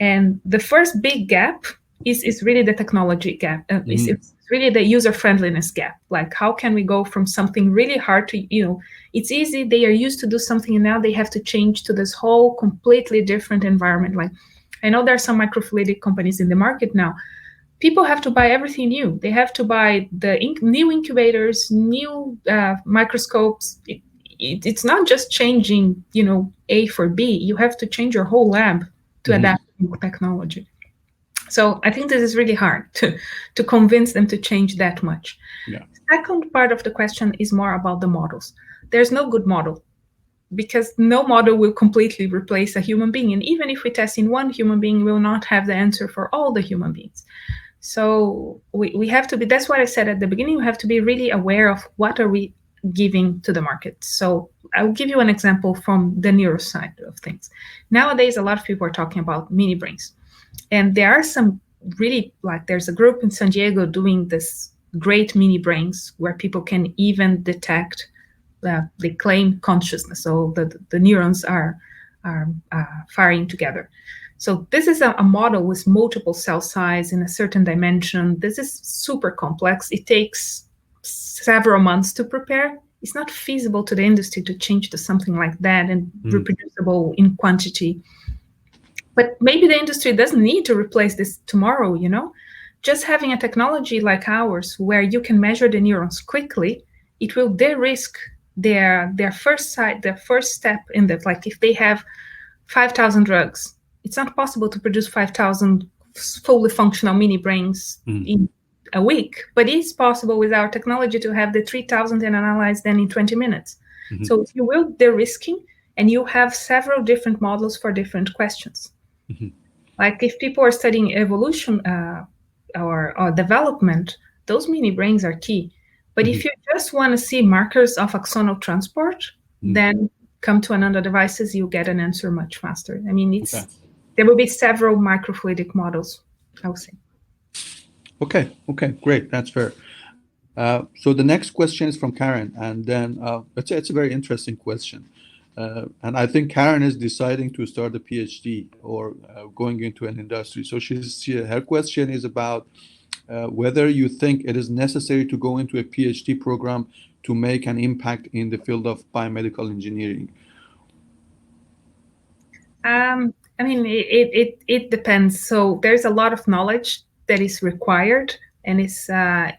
And the first big gap is really the technology gap. It's really the user-friendliness gap. Like, how can we go from something really hard to, it's easy, they are used to do something, and now they have to change to this whole completely different environment. Like, I know there are some microfluidic companies in the market now. People have to buy everything new. They have to buy the new incubators, new microscopes. It's not just changing, A for B. You have to change your whole lab to adapt to technology. So I think this is really hard to convince them to change that much. Yeah. Second part of the question is more about the models. There's no good model, because no model will completely replace a human being. And even if we test in one human being, we will not have the answer for all the human beings. So we have to be, that's what I said at the beginning, we have to be really aware of what are we giving to the market. So I'll give you an example from the neuro side of things. Nowadays, a lot of people are talking about mini brains. And there are some really, like, there's a group in San Diego doing this great mini brains where people can even detect, they claim consciousness. So the neurons are firing together. So this is a model with multiple cell size in a certain dimension. This is super complex. It takes several months to prepare. It's not feasible to the industry to change to something like that and reproducible in quantity. But maybe the industry doesn't need to replace this tomorrow, you know? Just having a technology like ours where you can measure the neurons quickly, it will de-risk their first step in that. Like if they have 5,000 drugs, it's not possible to produce 5,000 fully functional mini brains in a week, but it's possible with our technology to have the 3,000 and analyze them in 20 minutes. So you will de-risking, and you have several different models for different questions. Like if people are studying evolution or development, those mini brains are key. But if you just want to see markers of axonal transport, then come to Ananda Devices, you'll get an answer much faster. I mean, there will be several microfluidic models, I would say. Okay, great. That's fair. So the next question is from Karen, and then it's a very interesting question. And I think Karen is deciding to start a PhD or going into an industry. So her question is about whether you think it is necessary to go into a PhD program to make an impact in the field of biomedical engineering. I mean, it depends. So there's a lot of knowledge that is required, and it's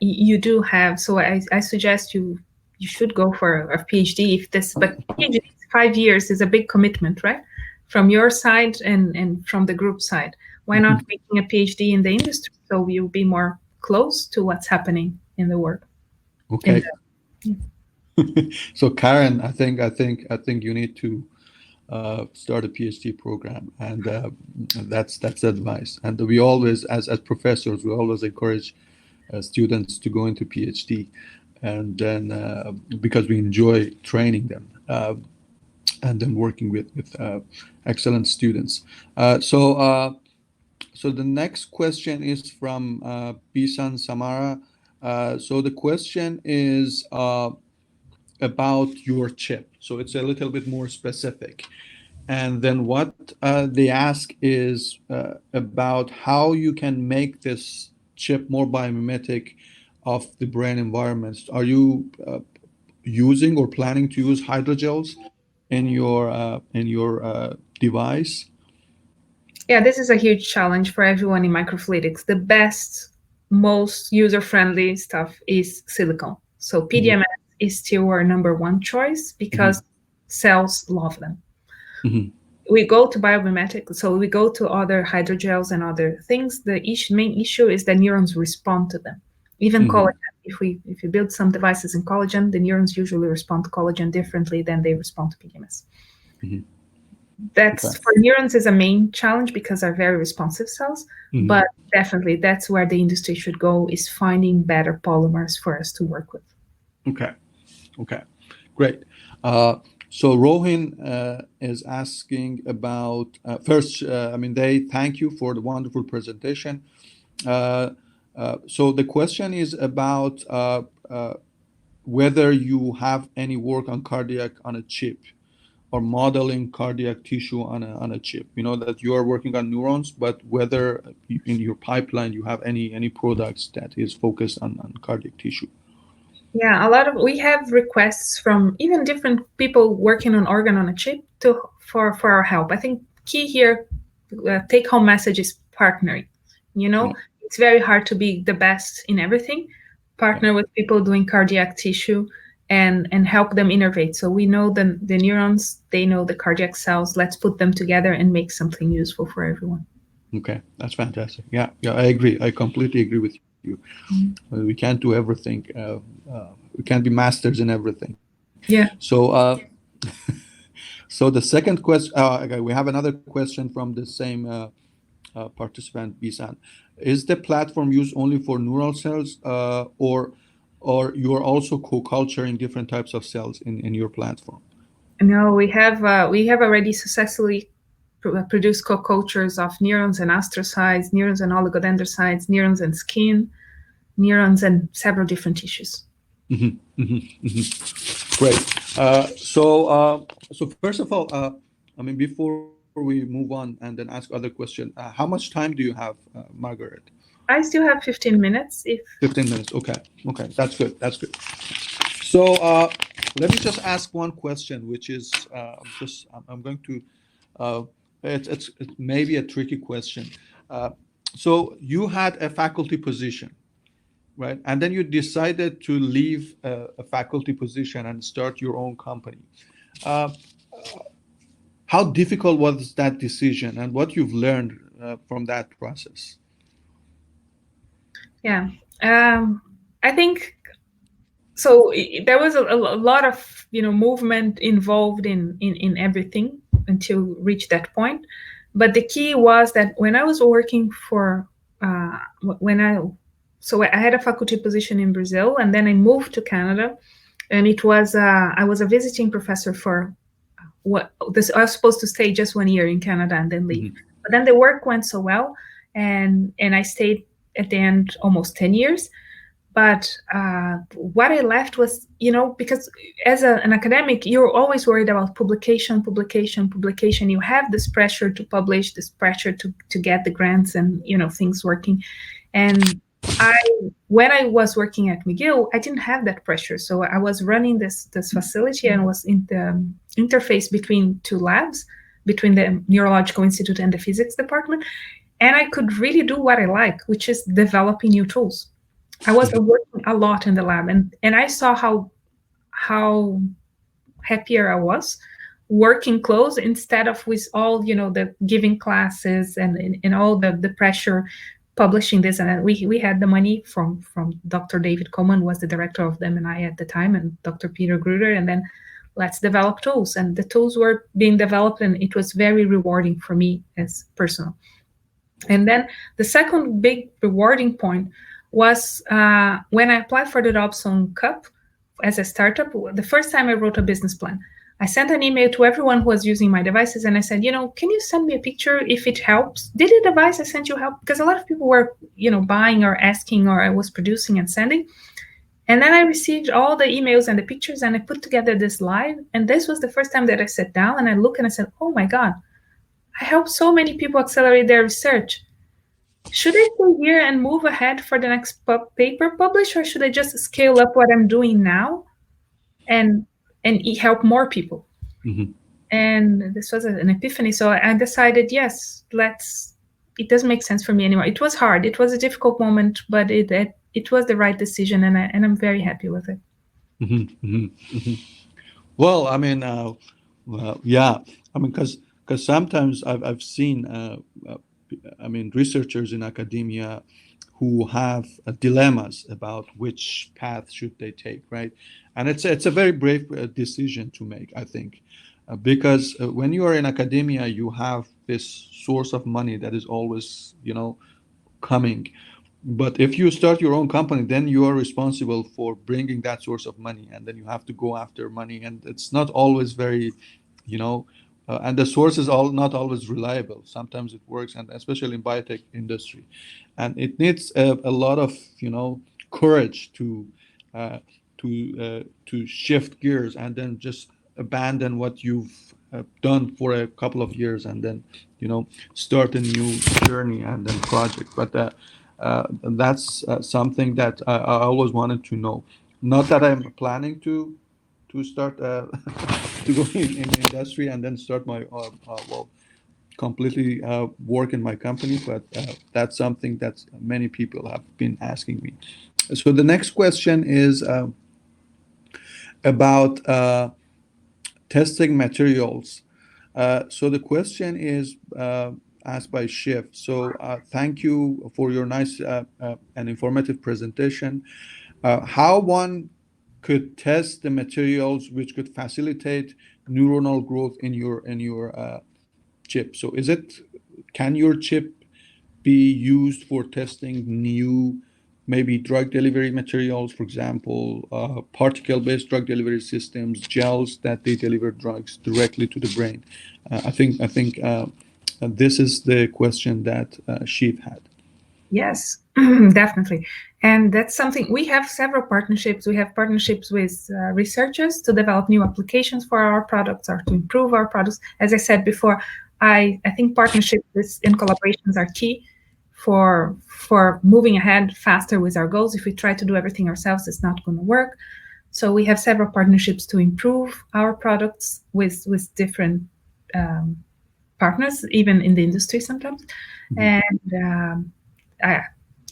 you do have. So I suggest you should go for a PhD if this. But PhD 5 years is a big commitment, right? From your side and from the group side. Why not making a PhD in the industry so you'll be more close to what's happening in the world? Okay. So Karen, I think you need to start a PhD program, and that's advice. And we always, as professors, we always encourage students to go into PhD, and then because we enjoy training them and then working with excellent students. So the next question is from Bisan Samara. So the question is about your chip. So it's a little bit more specific. And then what they ask is about how you can make this chip more biomimetic of the brain environments. Are you using or planning to use hydrogels in your device? Yeah, this is a huge challenge for everyone in microfluidics. The best, most user-friendly stuff is silicone. So PDMS is still our number one choice because cells love them. We go to biomimetic, so we go to other hydrogels and other things. The main issue is that neurons respond to them. Even collagen, if you build some devices in collagen, the neurons usually respond to collagen differently than they respond to PDMS. That's for neurons is a main challenge because they're very responsive cells, but definitely that's where the industry should go, is finding better polymers for us to work with. Okay, great. So Rohin is asking about, first, they thank you for the wonderful presentation. So the question is about whether you have any work on cardiac on a chip or modeling cardiac tissue on a chip. You know that you are working on neurons, but whether in your pipeline you have any products that is focused on cardiac tissue. Yeah, we have requests from even different people working on organ on a chip for our help. I think key here, take-home message is partnering. You know, it's very hard to be the best in everything. Partner with people doing cardiac tissue and help them innervate. So we know the neurons, they know the cardiac cells. Let's put them together and make something useful for everyone. Okay, that's fantastic. Yeah, I agree. I completely agree with you. We can't do everything. We can't be masters in everything. Yeah. So, so the second question, okay, we have another question from the same participant, Bisan. Is the platform used only for neural cells, or you are also co-culturing different types of cells in your platform? No, we have already successfully produced co-cultures of neurons and astrocytes, neurons and oligodendrocytes, neurons and skin, neurons and several different tissues. Great. So first of all, before before we move on and then ask other question, how much time do you have, Margaret? I still have 15 minutes. If 15 minutes. Okay. Okay. That's good. That's good. So let me just ask one question, which is I'm going to, it's maybe a tricky question. So you had a faculty position, right? And then you decided to leave a faculty position and start your own company. Uh, how difficult was that decision, and what you've learned from that process? yeah, I think so. There was a lot of movement involved in everything until reach that point. But the key was that when I was working for when I had a faculty position in Brazil, and then I moved to Canada, and it was I was a visiting professor for what this I was supposed to stay just 1 year in Canada and then leave. Mm-hmm. But then the work went so well, and I stayed at the end almost 10 years. But what I left was, because as an academic, you're always worried about publication, publication, publication. You have this pressure to publish, this pressure to get the grants and things working. And when I was working at McGill, I didn't have that pressure. So I was running this facility and was in the interface between two labs, between the Neurological Institute and the physics department. And I could really do what I like, which is developing new tools. I was working a lot in the lab, and I saw how happier I was working close instead of with all the giving classes and all the pressure publishing this. And we had the money from Dr. David Coleman, was the director of them and I at the time, and Dr. Peter Gruder, and then let's develop tools. And the tools were being developed, and it was very rewarding for me as personal. And then the second big rewarding point was when I applied for the Dobson Cup as a startup. The first time I wrote a business plan, I sent an email to everyone who was using my devices, and I said, can you send me a picture if it helps? Did the device I sent you help? Because a lot of people were, buying or asking, or I was producing and sending. And then I received all the emails and the pictures, and I put together this live. And this was the first time that I sat down and I looked and I said, oh my God, I helped so many people accelerate their research. Should I stay here and move ahead for the next paper published, or should I just scale up what I'm doing now and help more people? Mm-hmm. And this was an epiphany. So I decided, yes, it doesn't make sense for me anymore. It was hard. It was a difficult moment, but it was the right decision, and I'm very happy with it. Mm-hmm. Mm-hmm. Mm-hmm. Well, I mean, yeah, I mean, because sometimes I've seen, researchers in academia who have dilemmas about which path should they take, right? And it's a very brave decision to make, I think, because when you are in academia, you have this source of money that is always, coming. But if you start your own company, then you are responsible for bringing that source of money, and then you have to go after money, and it's not always very, and the source is not always reliable. Sometimes it works, and especially in biotech industry, and it needs a lot of courage to shift gears and then just abandon what you've done for a couple of years, and then start a new journey and then project. But that's something that I always wanted to know. Not that I'm planning to start to go in industry and then start my completely work in my company, but that's something that many people have been asking me. So the next question is about testing materials. So the question is asked by Shiv. So thank you for your nice and informative presentation. How one could test the materials which could facilitate neuronal growth in your chip. So can your chip be used for testing new, maybe drug delivery materials, for example, particle-based drug delivery systems, gels that they deliver drugs directly to the brain? I think this is the question that Shiv had. Yes, definitely. And that's something we have several partnerships. We have partnerships with researchers to develop new applications for our products or to improve our products. As I said before, I think partnerships and collaborations are key for moving ahead faster with our goals. If we try to do everything ourselves, it's not going to work. So we have several partnerships to improve our products with different partners, even in the industry sometimes. And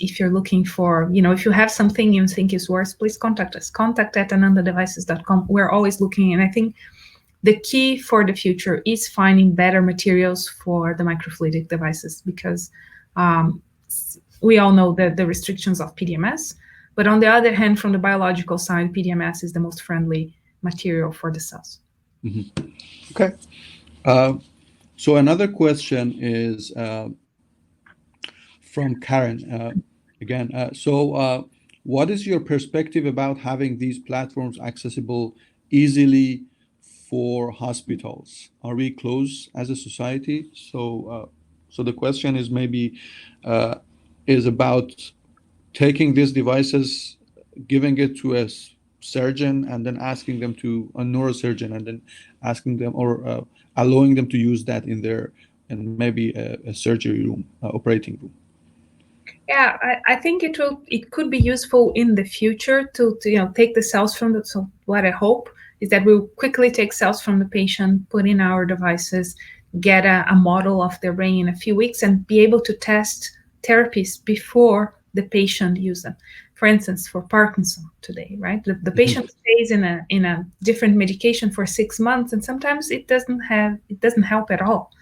if you're looking for, if you have something you think is worth, please contact us. contact@anandadevices.com. We're always looking, and I think the key for the future is finding better materials for the microfluidic devices, because we all know the restrictions of PDMS, but on the other hand, from the biological side, PDMS is the most friendly material for the cells. Okay. So another question is from Karen again. What is your perspective about having these platforms accessible easily for hospitals? Are we close as a society? So the question is maybe is about taking these devices, giving it to a surgeon, and then asking them to a neurosurgeon, and then asking them or allowing them to use that in their maybe a surgery room, operating room. Yeah, I think it could be useful in the future to take the cells from the. So what I hope is that we'll quickly take cells from the patient, put in our devices, get a model of their brain in a few weeks, and be able to test therapies before the patient use them. For instance, for Parkinson today, right? The patient stays in a different medication for 6 months, and sometimes it doesn't help at all.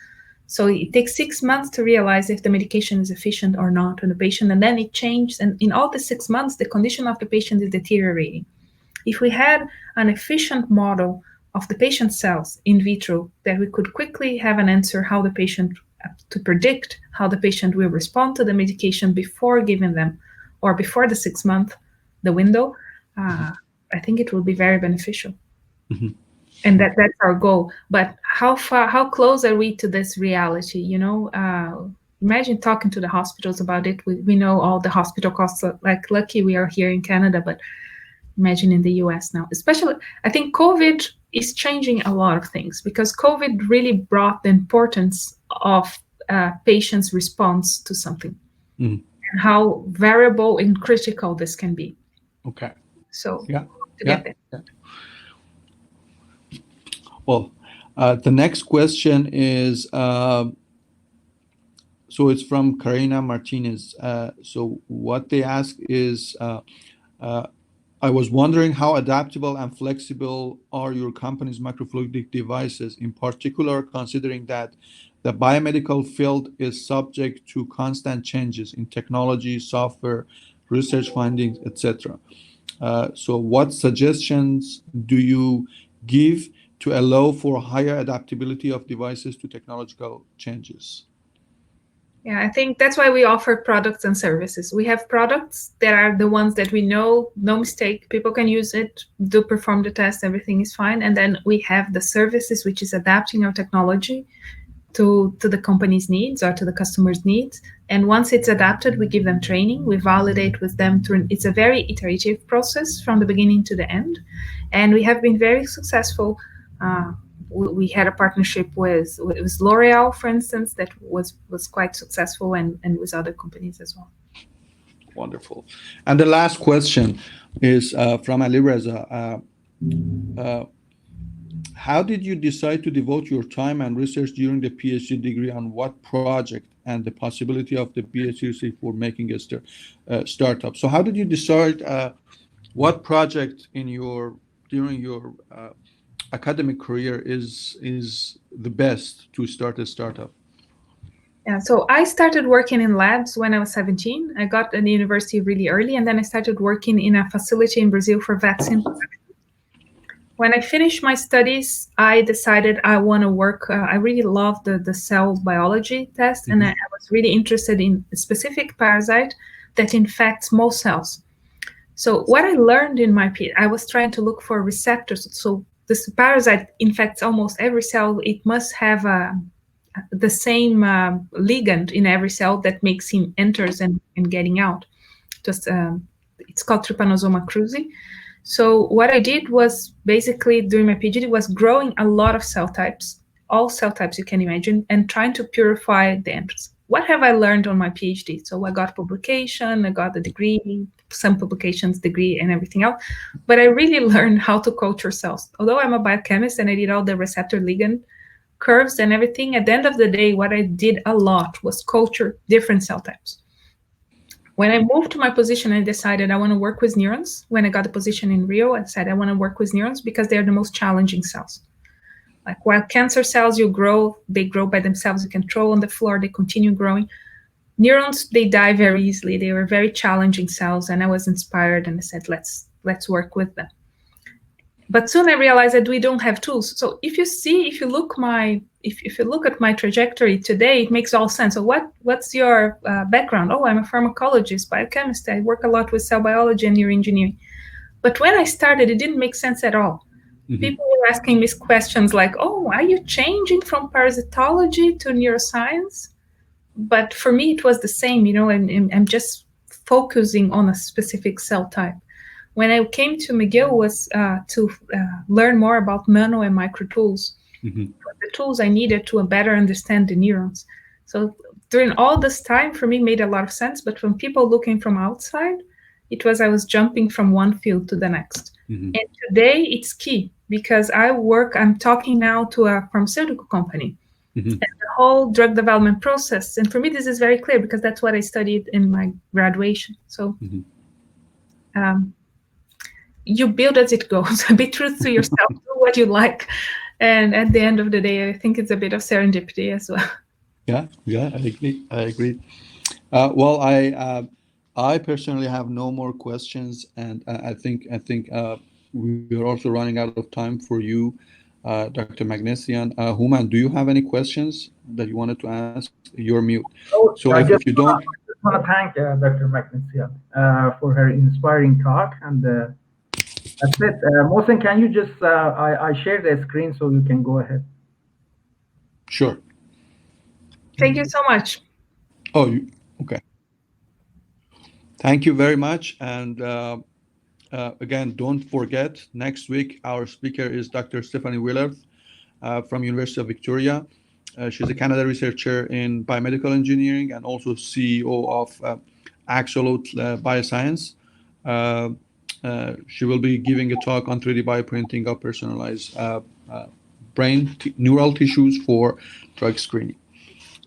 So it takes 6 months to realize if the medication is efficient or not on the patient, and then it changes. And in all the 6 months, the condition of the patient is deteriorating. If we had an efficient model of the patient's cells in vitro, that we could quickly have an answer how the patient, to predict how the patient will respond to the medication before giving them, or before the 6 month, the window, I think it will be very beneficial. And that's our goal. But how close are we to this reality? Imagine talking to the hospitals about it. We know all the hospital costs. Like, lucky we are here in Canada, but imagine in the US now. Especially, I think COVID is changing a lot of things, because COVID really brought the importance of patients' response to something, and how variable and critical this can be. Okay. So get there. Yeah. Well, the next question is, so it's from Karina Martinez. So what they ask is, I was wondering how adaptable and flexible are your company's microfluidic devices, in particular considering that the biomedical field is subject to constant changes in technology, software, research findings, etc. So what suggestions do you give to allow for higher adaptability of devices to technological changes? Yeah, I think that's why we offer products and services. We have products that are the ones that we know, no mistake, people can use it, do perform the test, everything is fine. And then we have the services, which is adapting our technology to the company's needs or to the customer's needs. And once it's adapted, we give them training, we validate with them. It's a very iterative process from the beginning to the end. And we have been very successful. We had a partnership with L'Oreal, for instance, that was quite successful, and with other companies as well. Wonderful. And the last question is from Ali Reza. How did you decide to devote your time and research during the PhD degree on what project, and the possibility of the PhD for making a startup? So how did you decide what project during your academic career is the best to start a startup? Yeah, so I started working in labs when I was 17. I got in the university really early, and then I started working in a facility in Brazil for vaccine production. When I finished my studies, I decided I want to work. I really loved the cell biology test, and I was really interested in a specific parasite that infects most cells. So what I learned in my PhD, I was trying to look for receptors. So this parasite infects almost every cell. It must have a the same ligand in every cell that makes him enters and getting out. It's called Trypanosoma cruzi. So what I did was basically during my PhD was growing a lot of cell types, all cell types you can imagine, and trying to purify the entrance. What have I learned on my PhD? So I got publication, I got the degree, some publications, degree, and everything else. But I really learned how to culture cells. Although I'm a biochemist and I did all the receptor ligand curves and everything, at the end of the day, what I did a lot was culture different cell types. When I moved to my position, I decided I want to work with neurons. When I got the position in Rio, I said I want to work with neurons because they're the most challenging cells. Like while cancer cells, they grow by themselves, you can throw on the floor, they continue growing. Neurons, they die very easily. They were very challenging cells, and I was inspired and I said, let's work with them. But soon I realized that we don't have tools. So if you look at my trajectory today, it makes all sense. So what's your background? Oh, I'm a pharmacologist, biochemist. I work a lot with cell biology and neuroengineering. But when I started, it didn't make sense at all. Mm-hmm. People were asking me questions like, oh, are you changing from parasitology to neuroscience? But for me, it was the same, and I'm just focusing on a specific cell type. When I came to McGill was to learn more about nano and micro tools, mm-hmm. the tools I needed to better understand the neurons. So during all this time, for me, made a lot of sense. But from people looking from outside, I was jumping from one field to the next. Mm-hmm. And today it's key because I'm talking now to a pharmaceutical company. Mm-hmm. And the whole drug development process. And for me, this is very clear because that's what I studied in my graduation. So mm-hmm. You build as it goes. Be true to yourself. Do what you like. And at the end of the day, I think it's a bit of serendipity as well. Yeah, I agree. Well, I personally have no more questions, and I think we are also running out of time for you, Dr. Magdesian. Human, do you have any questions that you wanted to ask? You're mute. So if you don't, I just want to thank Dr. Magdesian for her inspiring talk, and that's it. Mohsen, can you just I share the screen so you can go ahead. Sure. Thank you so much. Oh, okay. Thank you very much. And again, don't forget, next week, our speaker is Dr. Stephanie Wheeler from University of Victoria. She's a Canada researcher in biomedical engineering and also CEO of Axolotl Bioscience. She will be giving a talk on 3D bioprinting of personalized brain neural tissues for drug screening.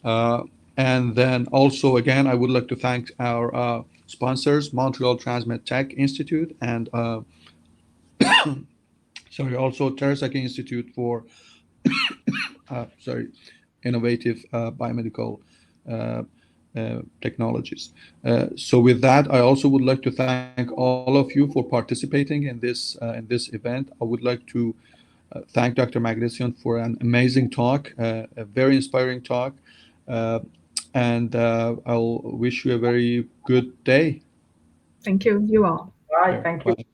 And then also, again, I would like to thank our sponsors, Montreal Transmed Tech Institute and also Terasaki Institute for innovative biomedical technologies. So with that, I also would like to thank all of you for participating in this event. I would like to thank Dr. Magdesian for an amazing talk, a very inspiring talk. And I'll wish you a very good day. Thank you. You all. Bye. Thank you. Bye.